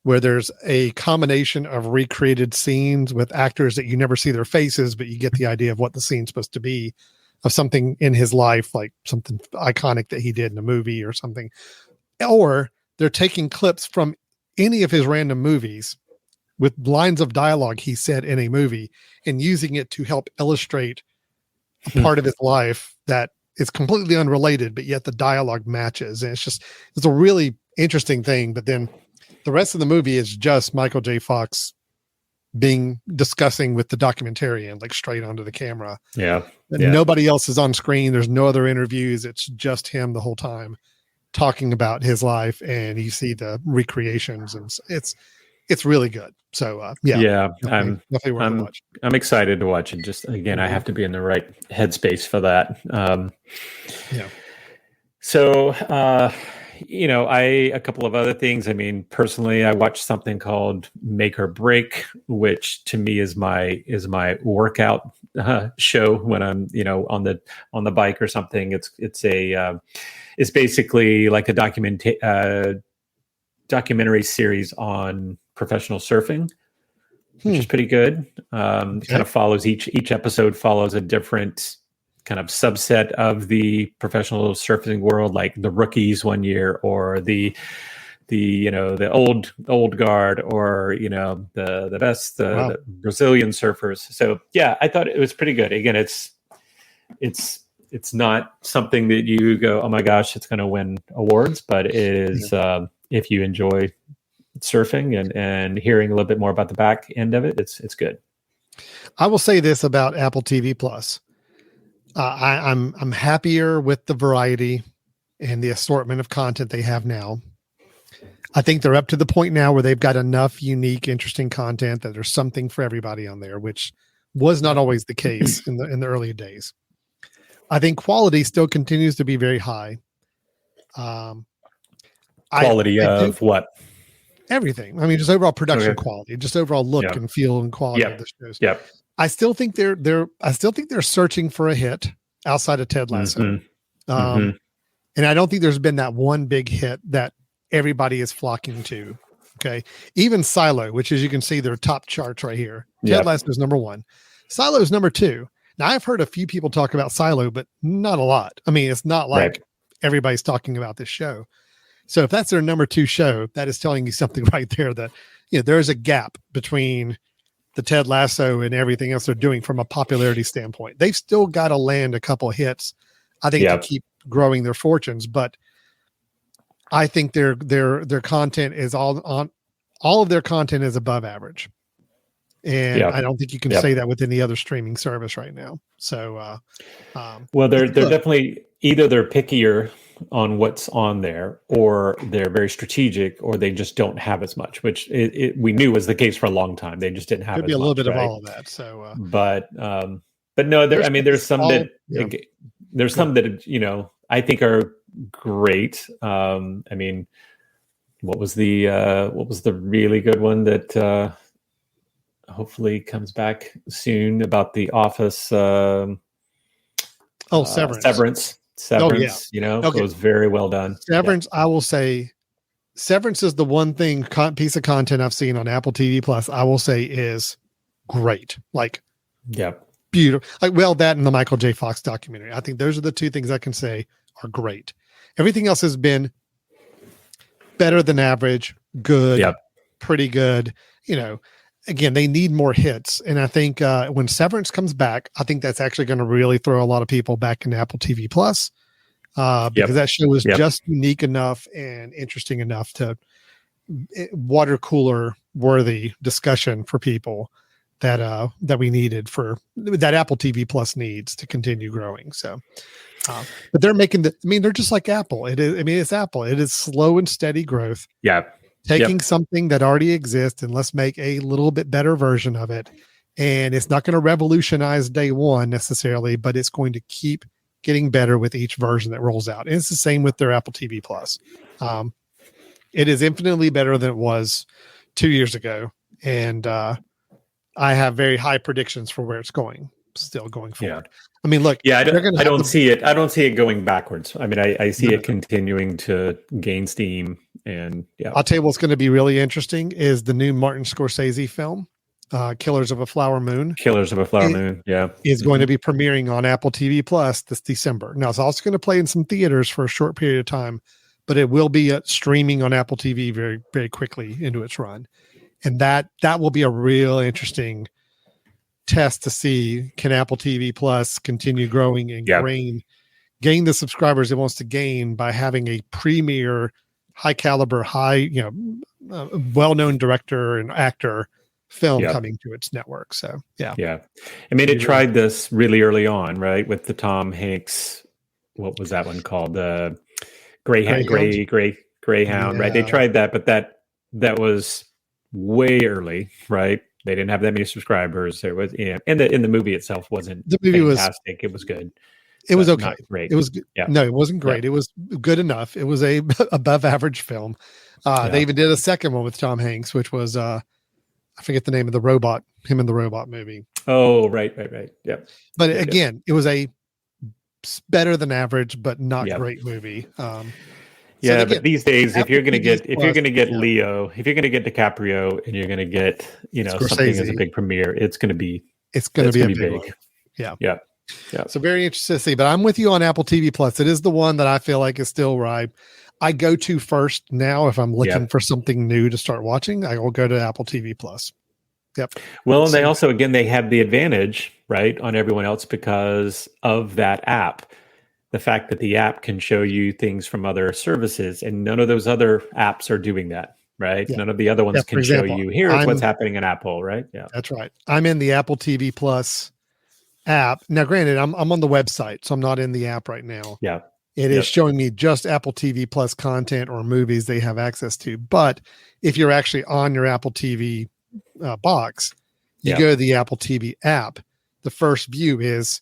where there's a combination of recreated scenes with actors that you never see their faces, but you get the idea of what the scene's supposed to be, of something in his life, like something iconic that he did in a movie or something. Or they're taking clips from any of his random movies with lines of dialogue he said in a movie and using it to help illustrate a part of his life that is completely unrelated, but yet the dialogue matches. And it's a really interesting thing. But then the rest of the movie is just Michael J. Fox discussing with the documentarian, like straight onto the camera. Yeah. Nobody else is on screen. There's no other interviews. It's just him the whole time talking about his life, and you see the recreations, and it's really good. So definitely worth a watch. I'm excited to watch it. Just again, I have to be in the right headspace for that. So a couple of other things. I mean, personally, I watched something called Make or Break, which to me is my workout show when I'm, on the bike or something. It's basically like a documentary series on professional surfing, which is pretty good. Kind of follows each episode follows a different kind of subset of the professional surfing world, like the rookies one year, or the old guard, or the best the Brazilian surfers. So yeah, I thought it was pretty good. Again, it's not something that you go, oh my gosh, it's going to win awards, but it is if you enjoy surfing and hearing a little bit more about the back end of it, it's good. I will say this about Apple TV Plus. I'm happier with the variety and the assortment of content they have now. I think they're up to the point now where they've got enough unique, interesting content that there's something for everybody on there, which Was not always the case in the early days. I think quality still continues to be very high. Quality of what? Everything. I mean, just overall production quality, just overall look and feel and quality of the shows. Yep. I still think they're searching for a hit outside of Ted Lasso. And I don't think there's been that one big hit that everybody is flocking to. Okay. Even Silo, which as you can see, their top charts right here. Ted Lasso is number 1. Silo is number 2. Now I've heard a few people talk about Silo, but not a lot. I mean, it's not like everybody's talking about this show. So if that's their number 2 show, that is telling you something right there that, there's a gap between the Ted Lasso and everything else they're doing from a popularity standpoint. They've still got to land a couple of hits, I think, to keep growing their fortunes. But I think their content is all of their content is above average. And I don't think you can say that with any other streaming service right now. So, well, they're definitely either they're pickier on what's on there, or they're very strategic, or they just don't have as much, which we knew was the case for a long time. They just didn't have could be a little bit of all of that. So, but no, there's some that I think are great. I mean, what was the really good one that hopefully comes back soon about The Office? Severance. Severance, it was very well done. Severance, I will say, Severance is the one thing piece of content I've seen on Apple TV Plus. I will say is great, like beautiful. Like that and the Michael J. Fox documentary. I think those are the 2 things I can say are great. Everything else has been better than average, good, pretty good. Again, they need more hits. And I think when Severance comes back, I think that's actually going to really throw a lot of people back into Apple TV Plus because that show was just unique enough and interesting enough to water cooler worthy discussion for people that we needed for that Apple TV Plus needs to continue growing. So, but they're making they're just like Apple. It's Apple. It is slow and steady growth. Yeah. Taking something that already exists and let's make a little bit better version of it. And it's not going to revolutionize day one necessarily, but it's going to keep getting better with each version that rolls out. And it's the same with their Apple TV Plus. It is infinitely better than it was 2 years ago. And I have very high predictions for where it's going forward. Yeah. I mean, look, I don't see it going backwards. I mean, I see it continuing to gain steam. And I'll tell you what's going to be really interesting is the new Martin Scorsese film, Killers of a Flower Moon. Is going to be premiering on Apple TV Plus this December. Now it's also going to play in some theaters for a short period of time, but it will be streaming on Apple TV very, very quickly into its run. And that will be a real interesting test to see, can Apple TV Plus continue growing and gain the subscribers it wants to gain by having a premier, high caliber, well-known director and actor film coming to its network. So I mean, it tried this really early on, right, with the Tom Hanks. What was that one called? The Greyhound, right? They tried that, but that was way early, right? They didn't have that many subscribers. There was, and the movie itself wasn't fantastic. It was good. It was okay. Not great. It was good. Yeah. No, it wasn't great. It was good enough. It was a above average film. They even did a second one with Tom Hanks, which was I forget the name of the robot, him in the robot movie. Oh, right. Yeah. But again, it was a better than average, but not great movie. But these days, if you're going to get Leo, if you're going to get DiCaprio, and you're going to get Scorsese, something as a big premiere, it's going to be big. Yeah. So very interesting to see. But I'm with you on Apple TV Plus. It is the one that I feel like is still where I go to first now. If I'm looking for something new to start watching, I will go to Apple TV Plus. Yep. Well, and they also, again, they have the advantage, right, on everyone else because of that app. The fact that the app can show you things from other services, and none of those other apps are doing that, right? Yeah. None of the other ones can show you, here's what's happening in Apple, right? Yeah, that's right. I'm in the Apple TV Plus app. Now, granted, I'm on the website, so I'm not in the app right now. Yeah. It is showing me just Apple TV Plus content or movies they have access to. But if you're actually on your Apple TV box, You go to the Apple TV app, the first view is,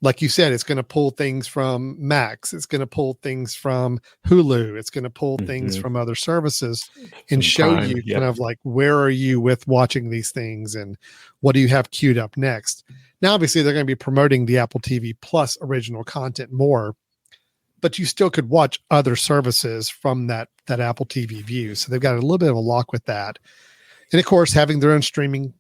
like you said, it's going to pull things from Max. It's going to pull things from Hulu. It's going to pull things from other services and show Prime, you kind of like, where are you with watching these things and what do you have queued up next? Now, obviously, they're going to be promoting the Apple TV Plus original content more, but you still could watch other services from that Apple TV view. So they've got a little bit of a lock with that. And of course, having their own streaming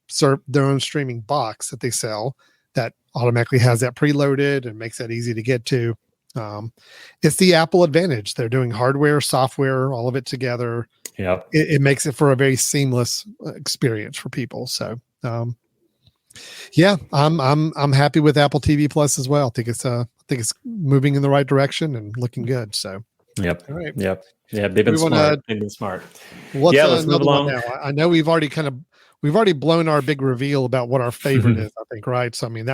box that they sell that automatically has that preloaded and makes that easy to get to. It's the Apple advantage. They're doing hardware, software, all of it together. Yeah, it makes it for a very seamless experience for people. So, yeah, I'm happy with Apple TV Plus as well. I think it's moving in the right direction and looking good. So, yep, all right, yep, yeah. They've been smart. They've been smart. Let's move along. Now? I know we've already blown our big reveal about what our favorite is, I think, right? So, I mean,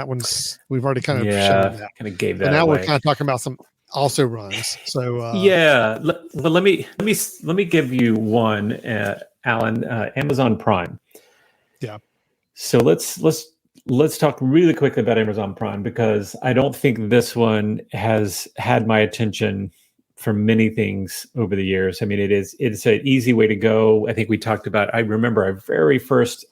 we've already kind of shown that. Kind of gave that. And now away. we're kind of talking about some also runs. So, well, let me give you one, Alan. Amazon Prime. Yeah. So let's talk really quickly about Amazon Prime, because I don't think this one has had my attention for many things over the years. I mean, it's an easy way to go. I think we talked about, I remember our very first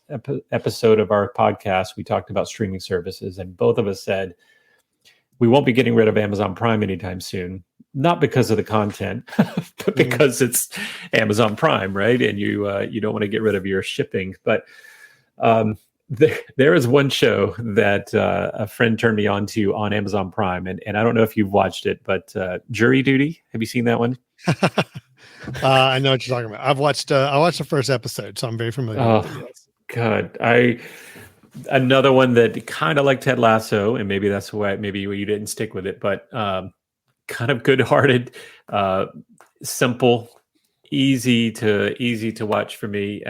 episode of our podcast, we talked about streaming services, and both of us said, we won't be getting rid of Amazon Prime anytime soon. Not because of the content, but because it's Amazon Prime, right? And you don't want to get rid of your shipping. But there is one show that a friend turned me on to on Amazon Prime, and I don't know if you've watched it, but Jury Duty. Have you seen that one? I know what you're talking about. I watched the first episode, so I'm very familiar with it. Yes. God, another one that kind of like Ted Lasso, and maybe that's why you didn't stick with it, but kind of good-hearted, simple, easy to watch for me.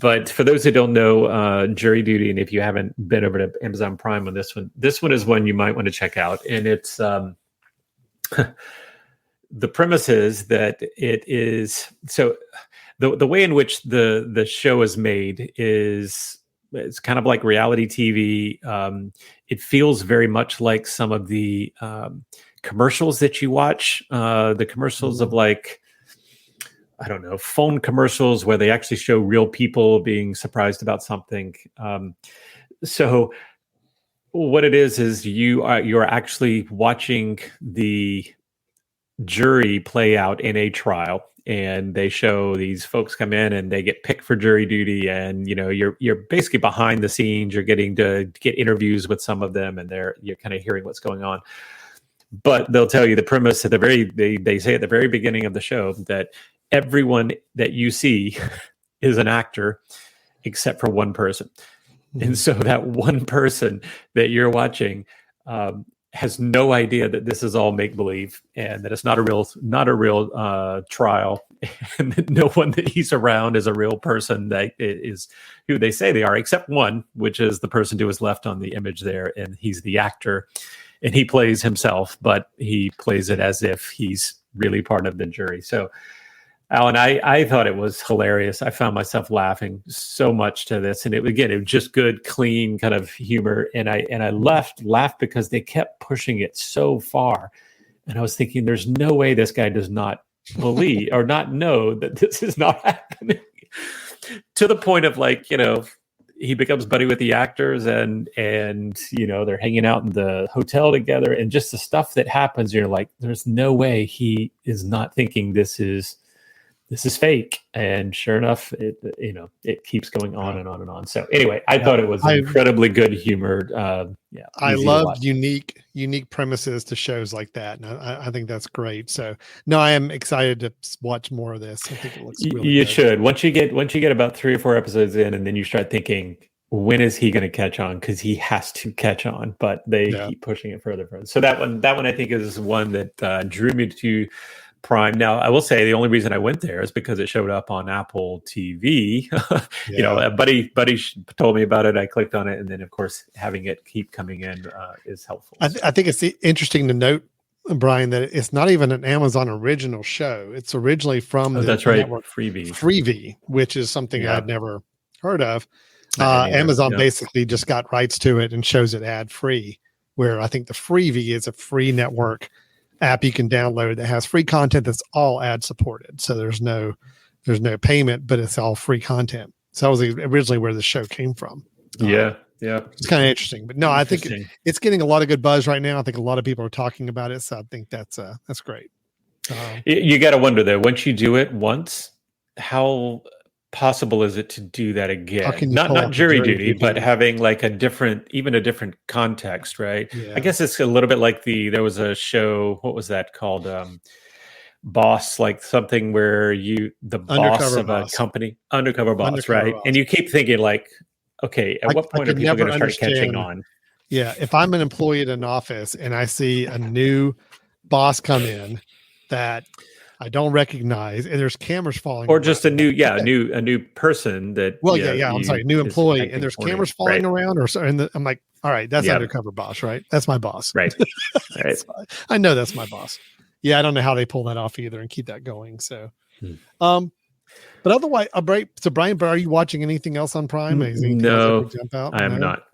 But for those who don't know, Jury Duty, and if you haven't been over to Amazon Prime on this one is one you might want to check out. And it's the premise is that it is so the way in which the show is made is, it's kind of like reality TV. It feels very much like some of the commercials that you watch, the commercials of like, I don't know, phone commercials where they actually show real people being surprised about something. So what it is you're actually watching the jury play out in a trial, and they show these folks come in and they get picked for jury duty, and you're basically behind the scenes. You're getting to get interviews with some of them, and you're kind of hearing what's going on. But they'll tell you the premise at they say at the very beginning of the show that everyone that you see is an actor except for one person. And so that one person that you're watching has no idea that this is all make-believe and that it's not a real trial, and that no one that he's around is a real person that is who they say they are, except one, which is the person to his left on the image there. And he's the actor, and he plays himself, but he plays it as if he's really part of the jury. So Alan, I thought it was hilarious. I found myself laughing so much to this, and it was just good, clean kind of humor. And I laughed because they kept pushing it so far, and I was thinking, there's no way this guy does not believe or not know that this is not happening. To the point of he becomes buddy with the actors, and they're hanging out in the hotel together, and just the stuff that happens. You're like, there's no way he is not thinking this is fake. And sure enough, it keeps going on and on and on. So anyway, I thought it was incredibly good humored. I love unique premises to shows like that, and I think that's great. So no, I am excited to watch more of this. I think it looks really you good. Should once you get about 3 or 4 episodes in, and then you start thinking, when is he going to catch on? Because he has to catch on, but they keep pushing it further. So that one I think is one that drew me to Prime. Now, I will say the only reason I went there is because it showed up on Apple TV. A buddy told me about it. I clicked on it, and then of course having it keep coming in is helpful. I think it's interesting to note, Brian, that it's not even an Amazon original show. It's originally from that's right, Freevee, which is something I'd never heard of. Amazon basically just got rights to it and shows it ad free, where I think the Freevee is a free network app you can download that has free content that's all ad supported. So there's no payment, but it's all free content. So that was originally where the show came from. Yeah. It's kind of interesting, but no, I think it's getting a lot of good buzz right now. I think a lot of people are talking about it. So I think that's great. You got to wonder though, once you do it once, how possible is it to do that again? Not jury duty, but having like a different context, right? Yeah. I guess it's a little bit like there was a show, what was that called? Boss, like something where the boss of a company, undercover boss, right? And you keep thinking like, okay, at what point are people going to start catching on? Yeah. If I'm an employee at an office and I see a new boss come in that I don't recognize, and there's cameras following, or just a new person that. Well, I'm sorry, new employee, and there's cameras following around, or so. And I'm like, all right, that's undercover boss, right? That's my boss, right? Right. I know that's my boss. Yeah, I don't know how they pull that off either and keep that going. So, but otherwise, so Brian, are you watching anything else on Prime? No, I am not.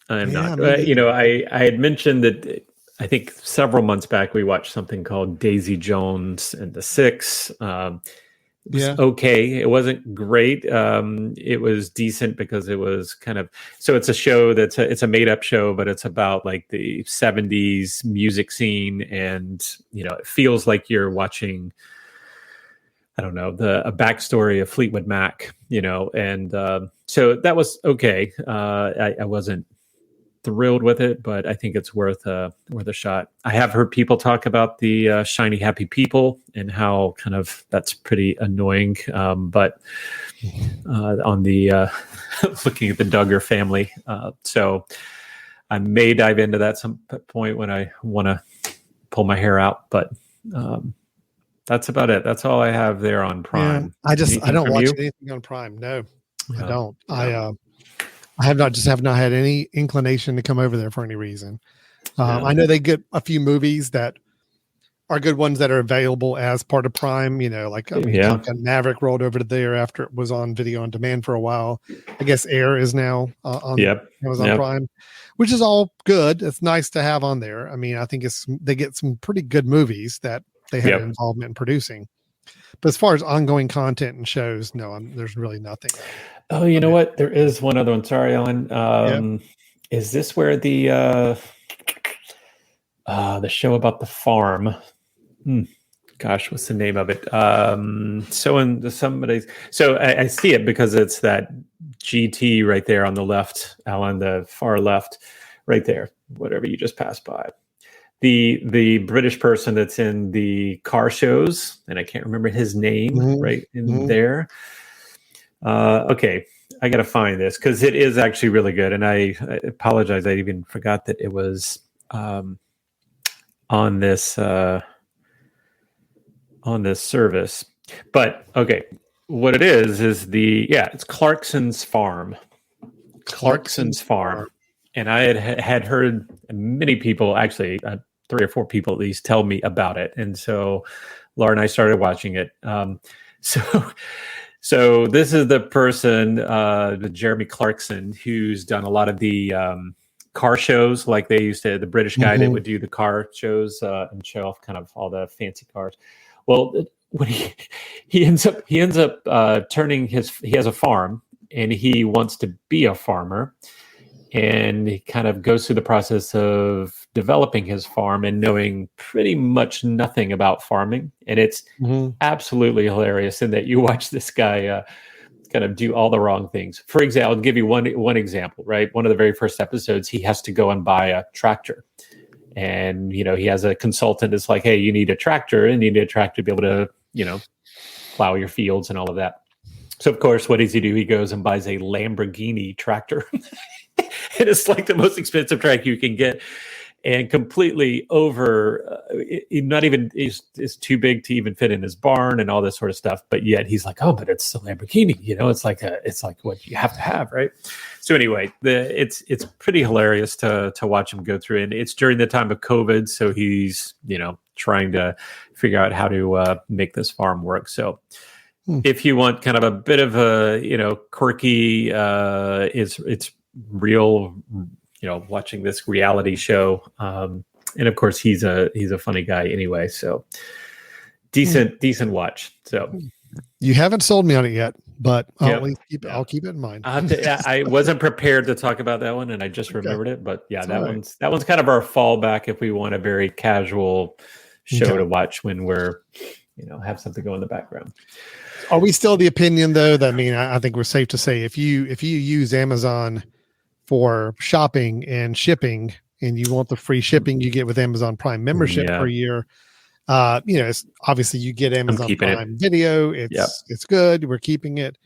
I am not. I had mentioned that. I think several months back we watched something called Daisy Jones and the Six. It was okay. It wasn't great. It was decent because it was so it's a show it's a made up show, but it's about like the 70s music scene. And, it feels like you're watching, I don't know, a backstory of Fleetwood Mac, and so that was okay. I wasn't thrilled with it, but I think it's worth a shot. I have heard people talk about the Shiny Happy People and how that's pretty annoying. But on the looking at the Duggar family, so I may dive into that some point when I want to pull my hair out. But that's about it. That's all I have there on Prime. Yeah, I don't watch anything on Prime. No, I don't. No. I have not had any inclination to come over there for any reason. I know they get a few movies that are good ones that are available as part of Prime. Top Gun Maverick rolled over to there after it was on video on demand for a while. I guess Air is now on Amazon Prime, which is all good. It's nice to have on there. I mean, I think they get some pretty good movies that they have involvement in producing. But as far as ongoing content and shows, no, there's really nothing. Oh, you know what? There is one other one. Sorry, Alan. Is this where the show about the farm? Gosh, what's the name of it? So I see it because it's that GT right there on the left, Alan, the far left, right there. Whatever you just passed by. The British person that's in the car shows, and I can't remember his name right in there. Okay, I got to find this because it is actually really good. And I apologize. I even forgot that it was on this service. But okay, what it is it's Clarkson's Farm. Clarkson's Farm. And I had heard many people, actually 3 or 4 people at least, tell me about it. And so Laura and I started watching it. So this is the person, Jeremy Clarkson, who's done a lot of the car shows, like they used to, the British guy that would do the car shows and show off kind of all the fancy cars. Well, when he ends up turning he has a farm and he wants to be a farmer. And he kind of goes through the process of developing his farm and knowing pretty much nothing about farming. And it's absolutely hilarious in that you watch this guy kind of do all the wrong things. For example, I'll give you one example, right? One of the very first episodes, he has to go and buy a tractor. And, he has a consultant that's like, hey, you need a tractor and you need a tractor to be able to, plow your fields and all of that. So, of course, what does he do? He goes and buys a Lamborghini tractor. And it's like the most expensive tractor you can get, and completely is too big to even fit in his barn and all this sort of stuff. But yet he's like, oh, but it's a Lamborghini, it's like what you have to have, right? So anyway, it's pretty hilarious to watch him go through, and it's during the time of COVID, so he's trying to figure out how to make this farm work. So if you want kind of a bit of a, quirky, it's real, watching this reality show. And of course he's a funny guy anyway. So decent watch. So you haven't sold me on it yet, but I'll keep it in mind. I wasn't prepared to talk about that one, and I just remembered it. But yeah, that one's kind of our fallback if we want a very casual show to watch when we're, have something go in the background. Are we still the opinion though that I think we're safe to say if you use Amazon for shopping and shipping, and you want the free shipping you get with Amazon Prime membership per year, it's obviously you get Amazon Prime Video. It's good. We're keeping it,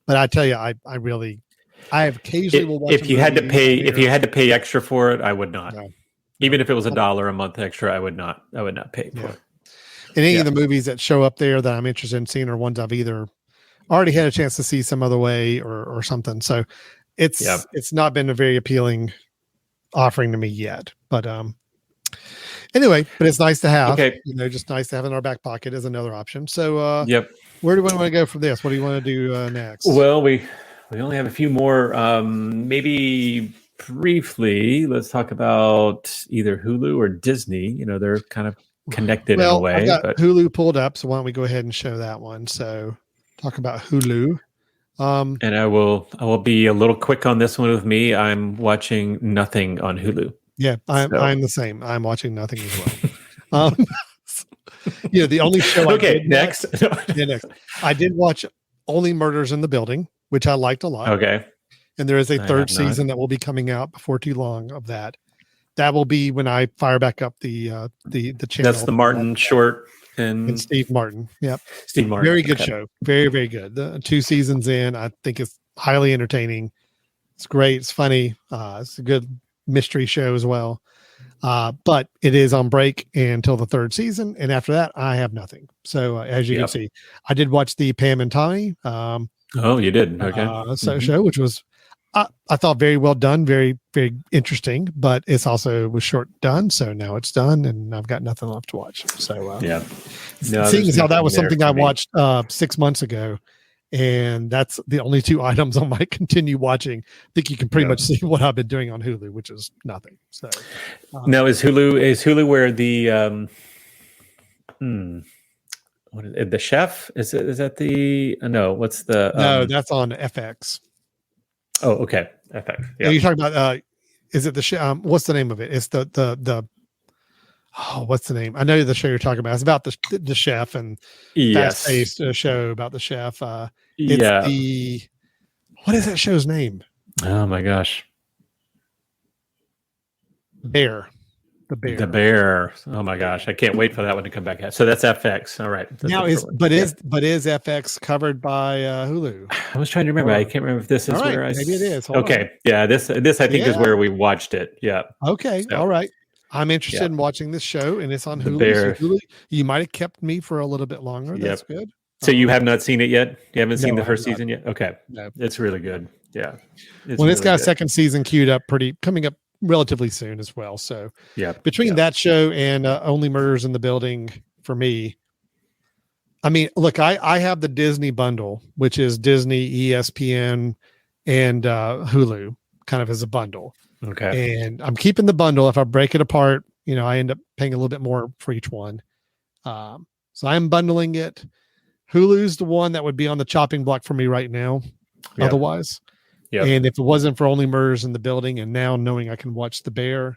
but I tell you, I occasionally will watch. If you had to pay extra for it, I would not. No. Even if it was $1 a month extra, I would not pay for it. And any of the movies that show up there that I'm interested in seeing are ones I've either already had a chance to see some other way or something. So it's not been a very appealing offering to me yet, but anyway, but it's nice to have. Okay. Just nice to have in our back pocket as another option. So where do we want to go from this? What do you want to do next? Well, we only have a few more. Maybe briefly, let's talk about either Hulu or Disney. They're kind of connected in a way. I've got Hulu pulled up, so why don't we go ahead and show that one? So talk about Hulu. And I will be a little quick on this one with me. I'm watching nothing on Hulu. Yeah, I'm the same. I'm watching nothing as well. The only show. Next. Next. I did watch Only Murders in the Building, which I liked a lot. Okay. And there is a third season that will be coming out before too long of that. That will be when I fire back up the channel. That's the Martin Short and Steve Martin. Yep. Steve Martin. Very good show. Very, very good. The 2 seasons in, I think it's highly entertaining. It's great. It's funny. It's a good mystery show as well. But it is on break until the 3rd season. And after that, I have nothing. So as you can see, I did watch the Pam and Tommy. Oh, you did? Okay. Show, which was, I thought very well done, very, very interesting, but it's also was short done. So now it's done and I've got nothing left to watch. So seeing as how that was something I watched 6 months ago, and that's the only 2 items on my continue watching. I think you can pretty much see what I've been doing on Hulu, which is nothing. So now is Hulu where the what is it, the chef? Is that the no? What's the no? That's on FX. Oh, okay. FX. Yeah. You're talking about is it the chef? What's the name of it? It's the what's the name? I know the show you're talking about. It's about the chef and fast-paced show about the chef. It's what is that show's name? Oh my gosh. The Bear. Oh my gosh. I can't wait for that one to come back. So that's FX. All right. Now is FX covered by Hulu? I was trying to remember. I can't remember if this is where maybe it is. Hold on. Yeah, this I think is where we watched it. Yeah. Okay. So. All right. I'm interested in watching this show, and it's on Hulu. So Hulu. You might have kept me for a little bit longer. That's good. So you have not seen it yet? You haven't seen the first season yet? Okay. No. It's really good. Yeah. It's got a second season queued up coming up relatively soon as well. So between that show and Only Murders in the Building for me, I mean, look, I have the Disney bundle, which is Disney, ESPN, and Hulu kind of as a bundle. Okay. And I'm keeping the bundle. If I break it apart, I end up paying a little bit more for each one. So I'm bundling it. Hulu's the one that would be on the chopping block for me right now. Otherwise. Yep. And if it wasn't for Only Murders in the Building, and now knowing I can watch The Bear,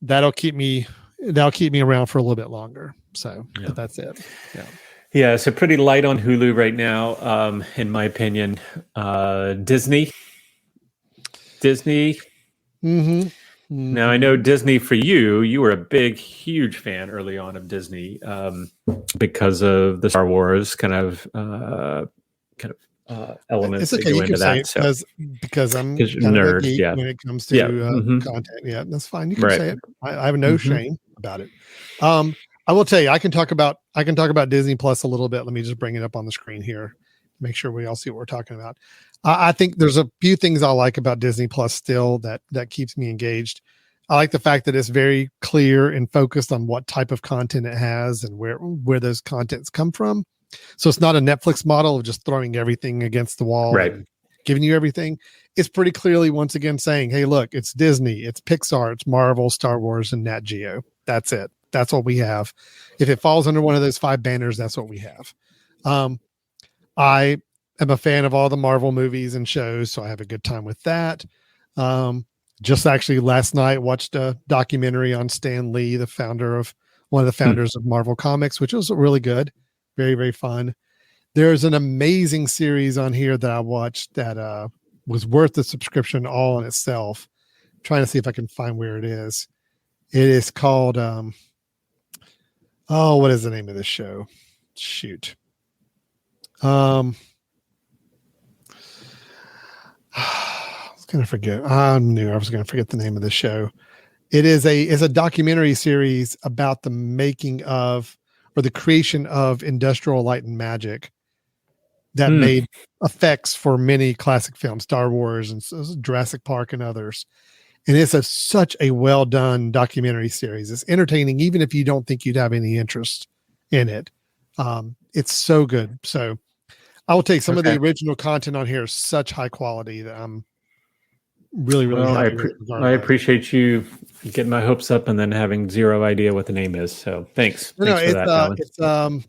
that'll keep me around for a little bit longer. So but that's it. Yeah. So pretty light on Hulu right now, in my opinion. Disney. Mm-hmm. Now I know Disney for you were a huge fan early on of Disney, because of the Star Wars kind of elements. It's okay, that go you can into say that. It because I'm kind nerd. Of a geek when it comes to content. Yeah, that's fine. You can say it. I have no shame about it. I will tell you, I can talk about Disney Plus a little bit. Let me just bring it up on the screen here. Make sure we all see what we're talking about. I think there's a few things I like about Disney Plus still that keeps me engaged. I like the fact that it's very clear and focused on what type of content it has and where those contents come from. So it's not a Netflix model of just throwing everything against the wall, right? And giving you everything. It's pretty clearly, once again, saying, hey, look, it's Disney, it's Pixar, it's Marvel, Star Wars, and Nat Geo. That's it. That's what we have. If it falls under one of those 5 banners, that's what we have. I am a fan of all the Marvel movies and shows, so I have a good time with that. Just actually last night watched a documentary on Stan Lee, the founder of one of the founders of Marvel Comics, which was really good. Very, very fun. There's an amazing series on here that I watched that was worth the subscription all in itself. I'm trying to see if I can find where it is. It is called, what is the name of this show? Shoot. I was going to forget. I knew I was going to forget the name of the show. It's a documentary series about the making of, or the creation of, Industrial Light and Magic that made effects for many classic films, Star Wars and Jurassic Park and others. And it's such a well done documentary series. It's entertaining, even if you don't think you'd have any interest in it. It's so good. So I will take some of the original content on here, such high quality, that I'm really, really happy with. I appreciate you getting my hopes up and then having zero idea what the name is. So thanks. Thanks for that, Alan.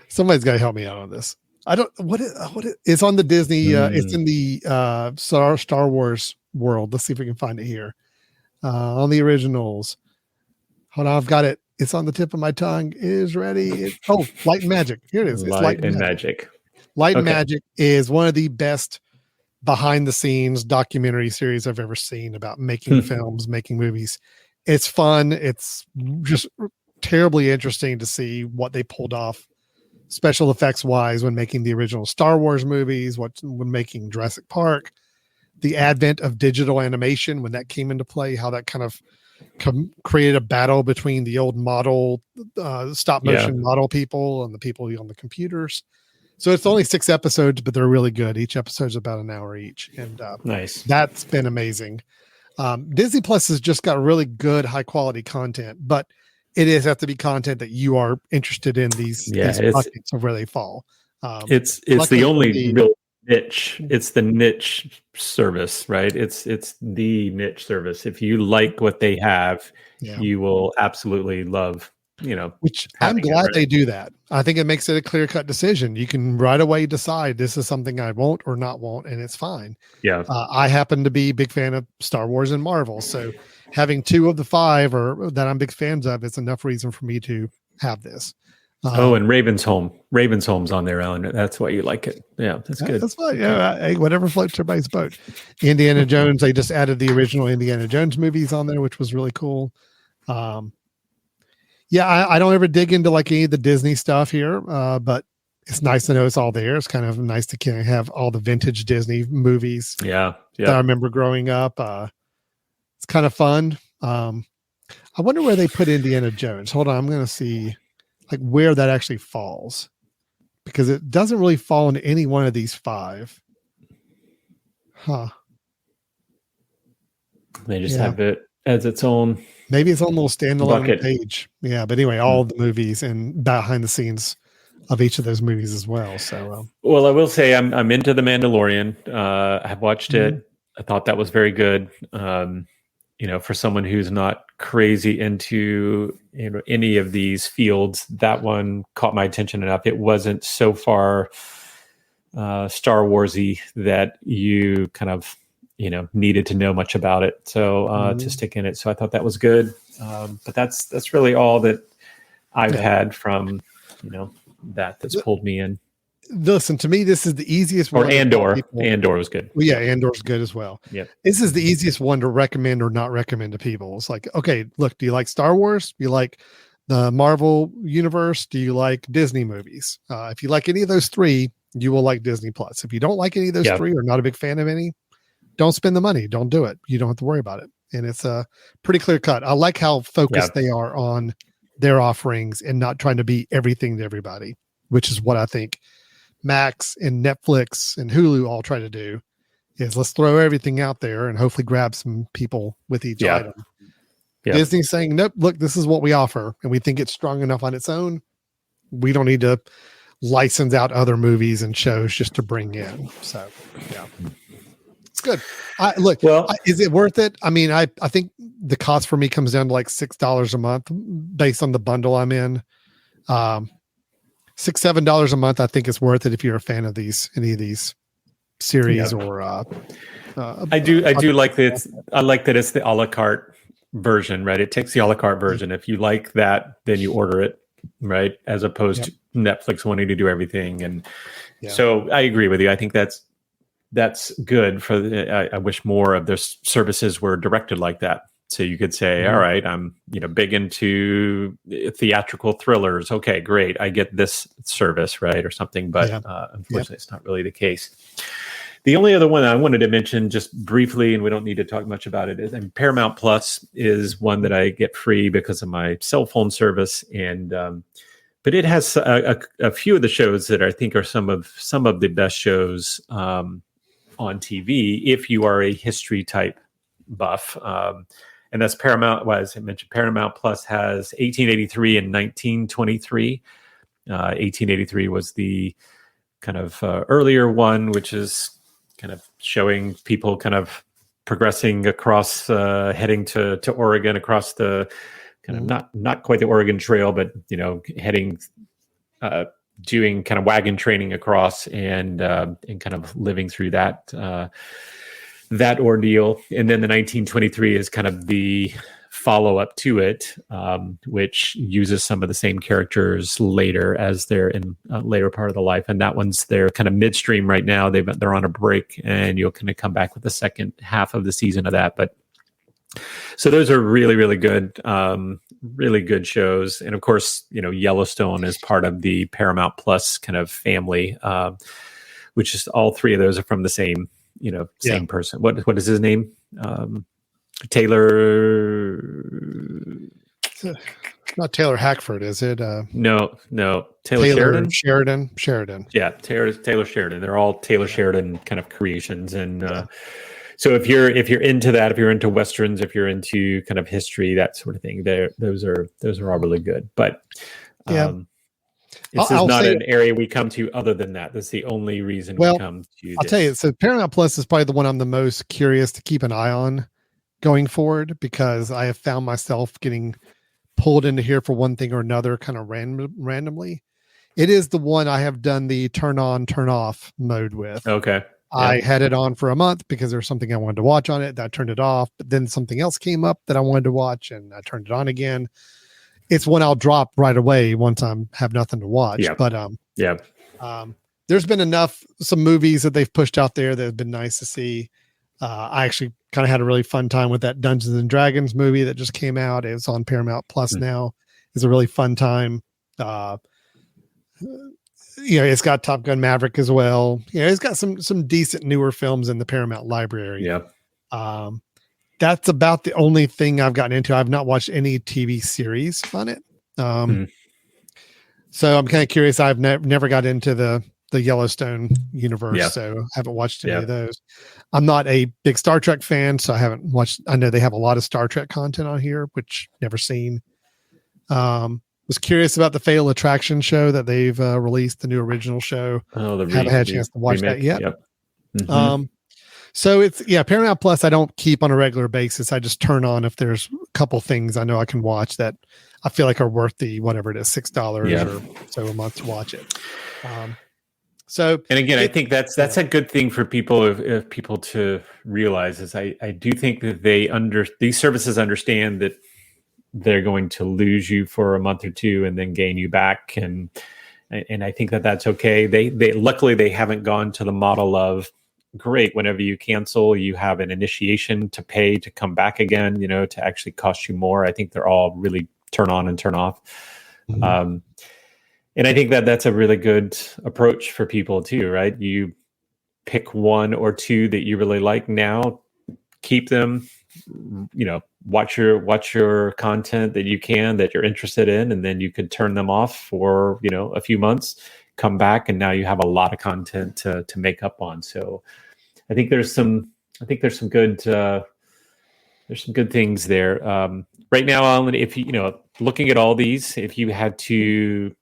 Somebody's got to help me out on this. I don't, it's on the Disney, it's in the Star Wars world. Let's see if we can find it here. On the originals. Hold on, I've got it. It's on the tip of my tongue. Is ready. Light and Magic. Here it is. It's Light and Magic. Light and Magic is one of the best behind the scenes documentary series I've ever seen about making films, making movies. It's fun. It's just terribly interesting to see what they pulled off special effects wise when making the original Star Wars movies, when making Jurassic Park, the advent of digital animation, when that came into play, how that kind of created a battle between the old model, stop motion model people and the people on the computers. So it's only 6 episodes, but they're really good. Each episode's about an hour each. And nice. That's been amazing. Disney Plus has just got really good, high quality content, but it is have to be content that you are interested in these pockets of where they fall. It's the only real niche. It's the niche service, right? It's the niche service. If you like what they have, you will absolutely love, which I'm glad they do that. I think it makes it a clear-cut decision. You can right away decide this is something I won't or not want, and it's fine. Yeah. I happen to be a big fan of Star Wars and Marvel, so having 2 of the 5 or that I'm big fans of is enough reason for me to have this. And Raven's Home's on there, Alan. That's why you like it. Yeah, that's good. That's fine. Yeah, whatever floats everybody's boat. Indiana Jones. They just added the original Indiana Jones movies on there, which was really cool. I don't ever dig into like any of the Disney stuff here, but it's nice to know it's all there. It's kind of nice to kind of have all the vintage Disney movies. Yeah. That I remember growing up. It's kind of fun. I wonder where they put Indiana Jones. Hold on, I'm going to see like where that actually falls, because it doesn't really fall into any one of these 5. They just have it as its own. Maybe it's on a little standalone bucket. page. Yeah, but anyway, all the movies and behind the scenes of each of those movies as well. So, well, I will say I'm into The Mandalorian. I've watched it. I thought that was very good. For someone who's not crazy into any of these fields, that one caught my attention enough. It wasn't so far Star Warsy that you kind of needed to know much about it. So to stick in it. So I thought that was good. But that's really all that I've had from that's pulled me in. Listen, to me, this is the easiest one. Or Andor. Andor was good. Well, yeah, Andor's good as well. Yeah. This is the easiest one to recommend or not recommend to people. It's like, okay, look, do you like Star Wars? Do you like the Marvel universe? Do you like Disney movies? If you like any of those 3, you will like Disney Plus. If you don't like any of those 3 or not a big fan of any, don't spend the money. Don't do it. You don't have to worry about it. And it's a pretty clear cut. I like how focused they are on their offerings and not trying to be everything to everybody, which is what I think Max and Netflix and Hulu all try to do, is let's throw everything out there and hopefully grab some people with each item. Yep. Disney's saying, nope, look, this is what we offer, and we think it's strong enough on its own. We don't need to license out other movies and shows just to bring in. So, yeah, it's good. Is it worth it? I mean, I think the cost for me comes down to like $6 a month based on the bundle I'm in. $6-7 a month. I think it's worth it if you're a fan of any of these series or. I do like that. I like that it's the a la carte version, right? It takes the a la carte version. If you like that, then you order it, right? As opposed to Netflix wanting to do everything. And so I agree with you. I think that's good for I wish more of their services were directed like that. So you could say, all right, I'm big into theatrical thrillers. Okay, great. I get this service, right? Or something. But unfortunately, it's not really the case. The only other one I wanted to mention just briefly, and we don't need to talk much about it, is Paramount Plus is one that I get free because of my cell phone service. And but it has a few of the shows that I think are some of the best shows on TV if you are a history type buff. And that's Paramount. Well, as I mentioned, Paramount Plus has 1883 and 1923. 1883 was the kind of earlier one, which is kind of showing people kind of progressing across, heading to Oregon across the kind of not quite the Oregon Trail, but heading, doing kind of wagon training across and kind of living through that ordeal. And then the 1923 is kind of the follow-up to it, which uses some of the same characters later as they're in a later part of the life. And that one's they're kind of midstream right now. They're on a break, and you'll kind of come back with the second half of the season of that. But so those are really, really good shows. And of course, Yellowstone is part of the Paramount Plus kind of family, which is all three of those are from the same person. What is his name? Taylor. Not Taylor Hackford, is it? No. Taylor Sheridan. Yeah, Taylor Sheridan. They're all Taylor Sheridan kind of creations, and so if you're into that, if you're into westerns, if you're into kind of history, that sort of thing, those are all really good. But this is not an area we come to other than that. That's the only reason we come to. I'll tell you. So Paramount Plus is probably the one I'm the most curious to keep an eye on going forward, because I have found myself getting pulled into here for one thing or another kind of randomly. It is the one I have done the turn on, turn off mode with. Okay. I had it on for a month because there was something I wanted to watch on it. I turned it off, but then something else came up that I wanted to watch, and I turned it on again. It's one I'll drop right away once I have nothing to watch. Yeah. But there's been some movies that they've pushed out there that have been nice to see. I actually kind of had a really fun time with that Dungeons and Dragons movie that just came out. It's on Paramount Plus now. It's a really fun time. It's got Top Gun Maverick as well. It's got some decent newer films in the Paramount library. Yeah. That's about the only thing I've gotten into. I've not watched any TV series on it. So I'm kind of curious. I've never got into the Yellowstone universe, so I haven't watched any of those. I'm not a big Star Trek fan, so I haven't watched. I know they have a lot of Star Trek content on here, which never seen. Was curious about the Fatal Attraction show that they've released, the new original show. Haven't had a chance to watch that yet. Yep. Mm-hmm. So it's Paramount Plus I don't keep on a regular basis. I just turn on if there's a couple things I know I can watch that I feel like are worth the whatever it is, $6 or so a month to watch it. So, and again, I think that's a good thing for people if people to realize is I do think that these services understand that they're going to lose you for a month or two and then gain you back, and I think that that's okay. They luckily they haven't gone to the model of great, whenever you cancel, you have an initiation to pay to come back again, to actually cost you more. I think they're all really turn on and turn off. Mm-hmm. And I think that that's a really good approach for people too, right? You pick one or two that you really like now, keep them, watch your content that you're interested in, and then you could turn them off for, a few months, come back, and now you have a lot of content to make up on. So I think there's some good things there. right now, Alan, if looking at all these, if you had to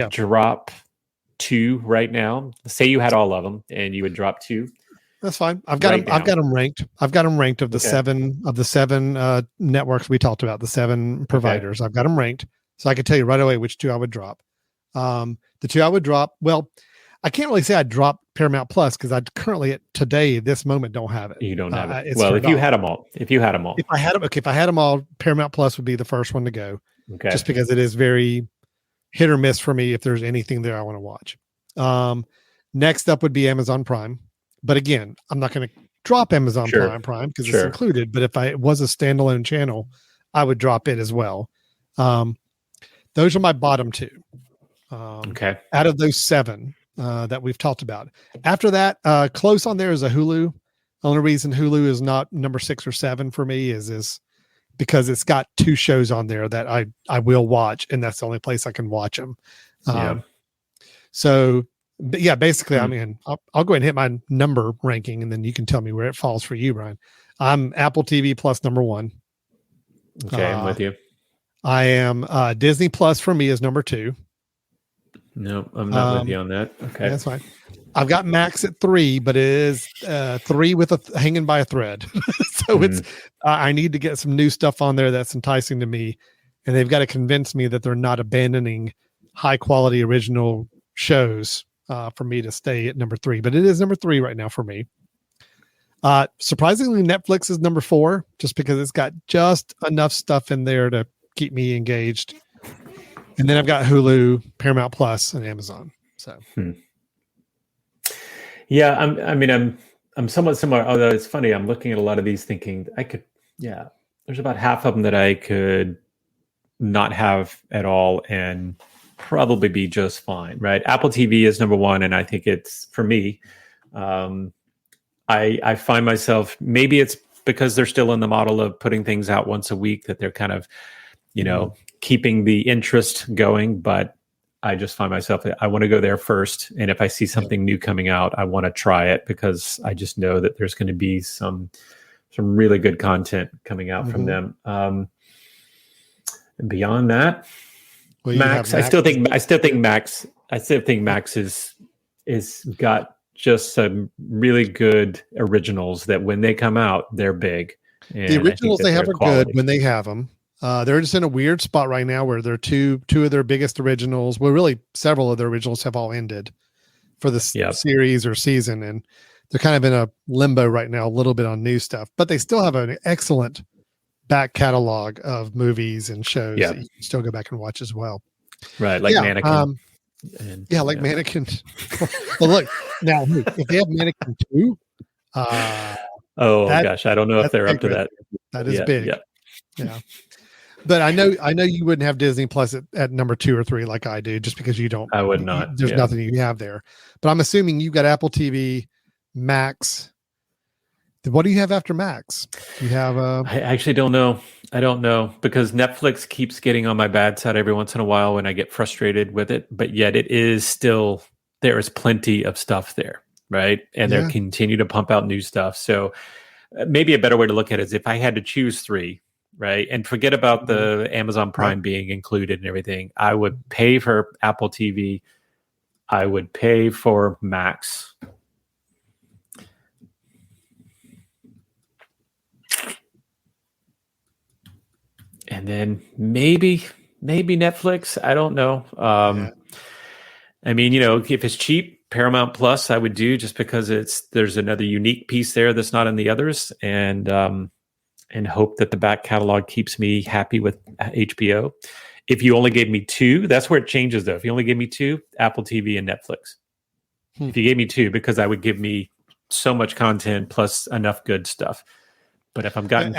drop two right now, say you had all of them and you would drop two. That's fine. I've got them ranked. I've got them ranked of the seven networks we talked about, the 7 providers. Okay. I've got them ranked, so I can tell you right away which 2 I would drop. The 2 I would drop. Well, I can't really say I'd drop Paramount Plus because I currently this moment don't have it. You don't have it. Well, if you had them all, if I had them all, Paramount Plus would be the first one to go. Okay. Just because it is very hit or miss for me if there's anything there I want to watch. Next up would be Amazon Prime. But again, I'm not going to drop Amazon Prime because it's included. But if it was a standalone channel, I would drop it as well. Those are my bottom 2. Okay. Out of those 7 that we've talked about. After that, close on there is a Hulu. The only reason Hulu is not number 6 or 7 for me is because it's got 2 shows on there that I will watch, and that's the only place I can watch them. So. But yeah, basically, I mean, I'll go ahead and hit my number ranking, and then you can tell me where it falls for you, Brian. I'm Apple TV Plus number 1. Okay, I'm with you. I am Disney Plus for me is number 2. No, I'm not with you on that. Okay, that's fine. I've got Max at 3, but it is 3 with hanging by a thread. So it's I need to get some new stuff on there that's enticing to me, and they've got to convince me that they're not abandoning high quality original shows. For me to stay at number 3, but it is number 3 right now for me. Surprisingly, Netflix is number 4, just because it's got just enough stuff in there to keep me engaged. And then I've got Hulu, Paramount Plus, and Amazon. So, yeah, I'm somewhat similar. Although it's funny, I'm looking at a lot of these, thinking there's about half of them that I could not have at all, and probably be just fine, right? Apple TV is number 1, and I think it's, for me, I find myself, maybe it's because they're still in the model of putting things out once a week, that they're kind of, keeping the interest going, but I just find myself, I want to go there first, and if I see something new coming out, I want to try it, because I just know that there's going to be some really good content coming out from them. And beyond that, Max, I still think Max is got just some really good originals that when they come out, they're big. And the originals they have are good when they have them. They're just in a weird spot right now where they're two of their biggest originals. Well, really, several of their originals have all ended for the series or season, and they're kind of in a limbo right now, a little bit on new stuff. But they still have an excellent back catalog of movies and shows that you can still go back and watch as well. Right, like Mannequin. Mannequin. Well, look, now if they have Mannequin 2, gosh, I don't know if they're up to that. That is big. Yeah. But I know you wouldn't have Disney Plus at number 2 or 3 like I do, just because you don't. I would not. There's nothing you have there. But I'm assuming you've got Apple TV, Max. What do you have after Max? Do you have I actually don't know. I don't know, because Netflix keeps getting on my bad side every once in a while when I get frustrated with it. But yet it is still, there is plenty of stuff there, right? And they continue to pump out new stuff. So maybe a better way to look at it is if I had to choose 3, right? And forget about the Amazon Prime being included and everything. I would pay for Apple TV. I would pay for Max. And then maybe Netflix. I don't know. I mean, if it's cheap, Paramount Plus, I would do, just because there's another unique piece there that's not in the others, and hope that the back catalog keeps me happy with HBO. If you only gave me 2, that's where it changes though. If you only gave me 2, Apple TV and Netflix. If you gave me 2, because I would give me so much content plus enough good stuff. But if I'm gotten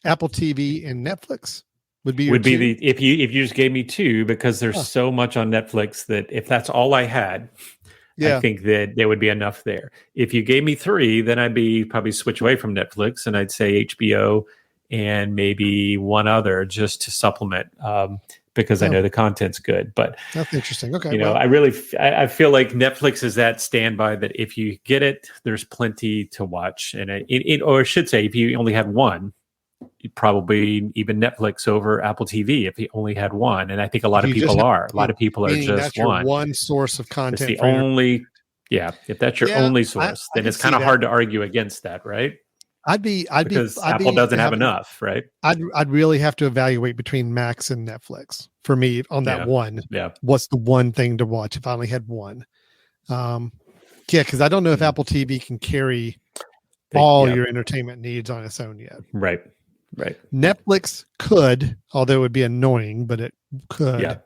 Apple TV and Netflix would be if you just gave me 2, because there's so much on Netflix that if that's all I had, I think that there would be enough there. If you gave me 3, then I'd probably switch away from Netflix, and I'd say HBO and maybe one other just to supplement, because I know the content's good. But that's interesting. Okay, I feel like Netflix is that standby that if you get it, there's plenty to watch, and or I should say, if you only had 1, probably even Netflix over Apple TV if he only had one. And I think a lot of people are. A lot of people are just that's your one source of content. It's the only, if that's your only source, then it's kind of hard to argue against that, right? Because Apple doesn't have enough, right? I'd really have to evaluate between Max and Netflix for me on that one. Yeah. What's the one thing to watch if I only had one? Because I don't know if Apple TV can carry all your entertainment needs on its own yet. Right. Netflix could, although it would be annoying, but it could.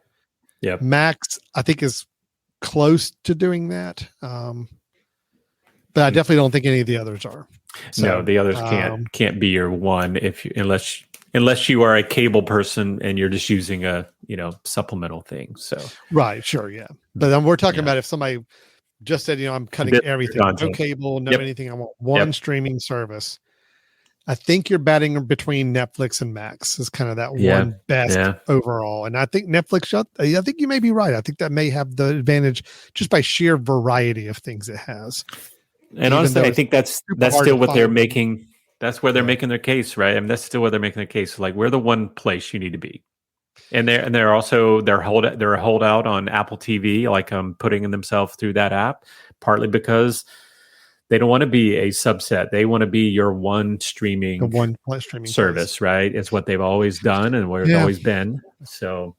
Yeah. Max, I think, is close to doing that. But I definitely don't think any of the others are. So, no, the others can't be your one unless you are a cable person and you're just using a supplemental thing. So right, sure, yeah. But then we're talking about if somebody just said, I'm cutting everything, no cable, no anything. I want one streaming service. I think you're batting between Netflix and Max is kind of that one best overall. And I think Netflix, I think you may be right. I think that may have the advantage just by sheer variety of things it has. And honestly, I think that's still what they're making. That's where they're making their case, right? I mean, that's still where they're making their case. Like, we're the one place you need to be. And they're also they're a holdout on Apple TV, like putting themselves through that app, partly because they don't want to be a subset. They want to be your one streaming service, right? It's what they've always done and where it's always been. So,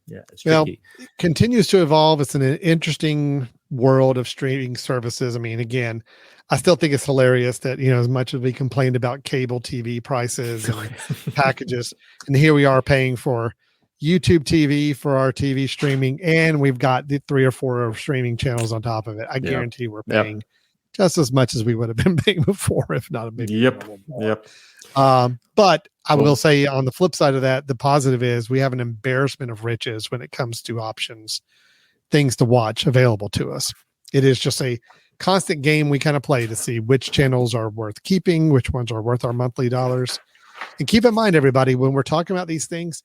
it's tricky. It continues to evolve. It's an interesting world of streaming services. I mean, again, I still think it's hilarious that, as much as we complained about cable TV prices and packages, and here we are paying for YouTube TV for our TV streaming, and we've got the 3 or 4 streaming channels on top of it. I guarantee we're paying just as much as we would have been paying before, if not a bit more. But I will say, on the flip side of that, the positive is we have an embarrassment of riches when it comes to options, things to watch available to us. It is just a constant game we kind of play to see which channels are worth keeping, which ones are worth our monthly dollars. And keep in mind, everybody, when we're talking about these things,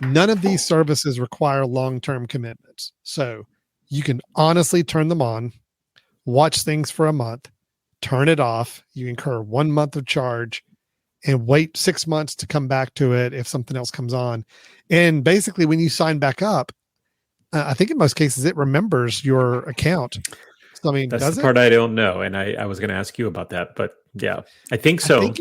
none of these services require long-term commitments. So you can honestly turn them on, watch things for a month, turn it off. You incur 1 month of charge and wait 6 months to come back to it if something else comes on. And basically, when you sign back up, I think in most cases it remembers your account. So, I mean, that's the part I don't know, and I was going to ask you about that, but I think so.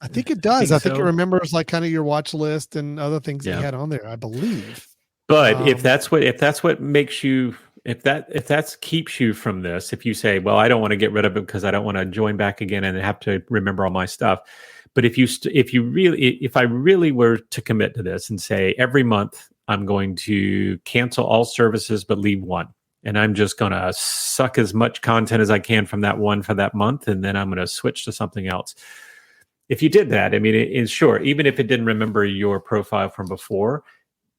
I think it does. I think it remembers like kind of your watch list and other things that you had on there, I believe. But if that's what makes you, if that keeps you from this, if you say, well, I don't want to get rid of it because I don't want to join back again and have to remember all my stuff. But if I really were to commit to this and say every month I'm going to cancel all services but leave one, and I'm just going to suck as much content as I can from that one for that month, and then I'm going to switch to something else. If you did that, I mean, it's sure, even if it didn't remember your profile from before,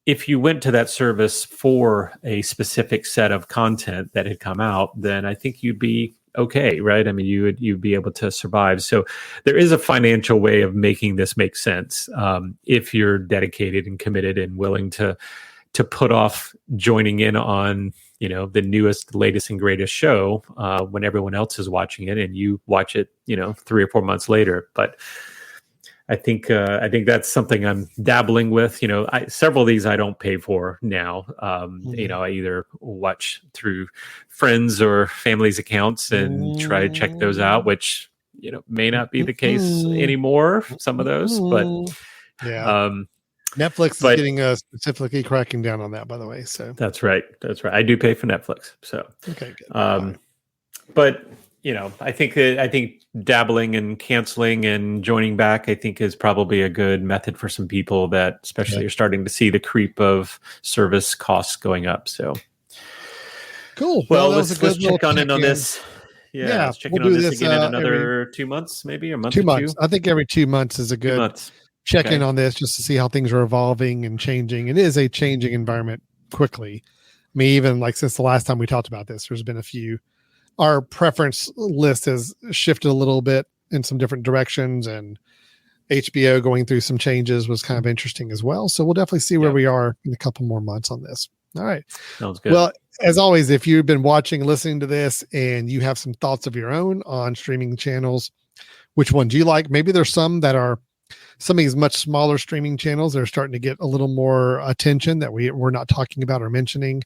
if you went to that service for a specific set of content that had come out, then I think you'd be okay, right? I mean, you'd be able to survive. So there is a financial way of making this make sense if you're dedicated and committed and willing to put off joining in on the newest, latest, and greatest show when everyone else is watching it, and you watch it 3 or 4 months later. But I think that's something I'm dabbling with. Several of these I don't pay for now. I either watch through friends or family's accounts and try to check those out, which may not be the case anymore. Some of those, but Netflix is getting specifically cracking down on that, by the way. So that's right. I do pay for Netflix. So okay, good. But I think dabbling and canceling and joining back, I think, is probably a good method for some people that, especially, are starting to see the creep of service costs going up. So cool. Well, let's check on this. Yeah, let's check in on this again in another 2 months, maybe, or month. 2 months. I think every 2 months is a good check in on this, just to see how things are evolving and changing. It is a changing environment quickly. I mean, even like since the last time we talked about this, there's been a few. Our preference list has shifted a little bit in some different directions, and HBO going through some changes was kind of interesting as well. So we'll definitely see where we are in a couple more months on this. All right. Sounds good. Well, as always, if you've been watching, listening to this, and you have some thoughts of your own on streaming channels, which one do you like? Maybe there's some that are some of these much smaller streaming channels that are starting to get a little more attention that we're not talking about or mentioning,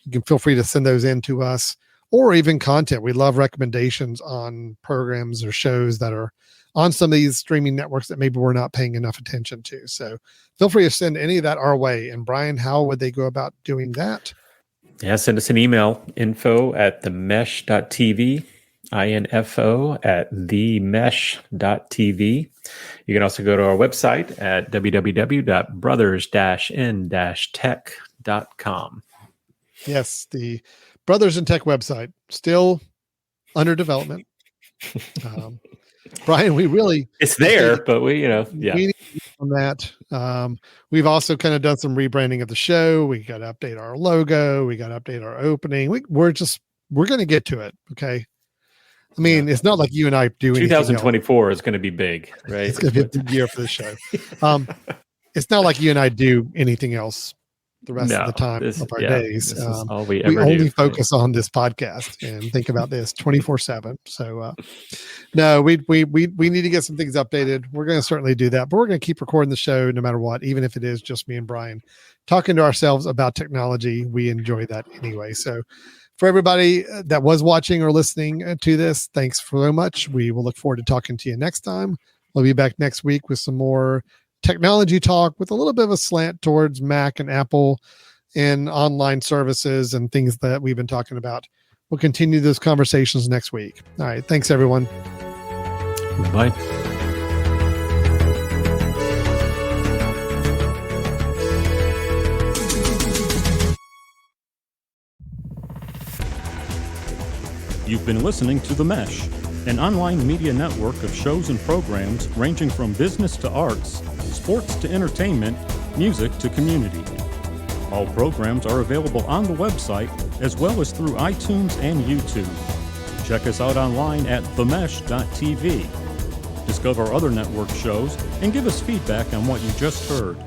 you can feel free to send those in to us, or even content. We love recommendations on programs or shows that are on some of these streaming networks that maybe we're not paying enough attention to. So feel free to send any of that our way. And Brian, how would they go about doing that? Yeah, send us an email, info@themesh.tv, info@themesh.tv. You can also go to our website at www.brothers-n-tech.com. Yes, the Brothers in Tech website, still under development. Brian, it's there, but we need on that. We've also kind of done some rebranding of the show. We got to update our logo. We got to update our opening. We're going to get to it. Okay. I mean, it's not like you and I do anything 2024 is going to be big, right? It's going to be a big year for the show. It's not like you and I do anything else the rest of the time of our days. We only focus on this podcast and think about this 24/7. So no, we need to get some things updated. We're going to certainly do that, but we're going to keep recording the show no matter what, even if it is just me and Brian talking to ourselves about technology. We enjoy that anyway. So for everybody that was watching or listening to this, thanks so much. We will look forward to talking to you next time. We'll be back next week with some more technology talk with a little bit of a slant towards Mac and Apple and online services and things that we've been talking about. We'll continue those conversations next week. All right. Thanks, everyone. Bye. You've been listening to The Mesh, an online media network of shows and programs ranging from business to arts, sports to entertainment, music to community. All programs are available on the website as well as through iTunes and YouTube. Check us out online at themesh.tv. Discover other network shows and give us feedback on what you just heard.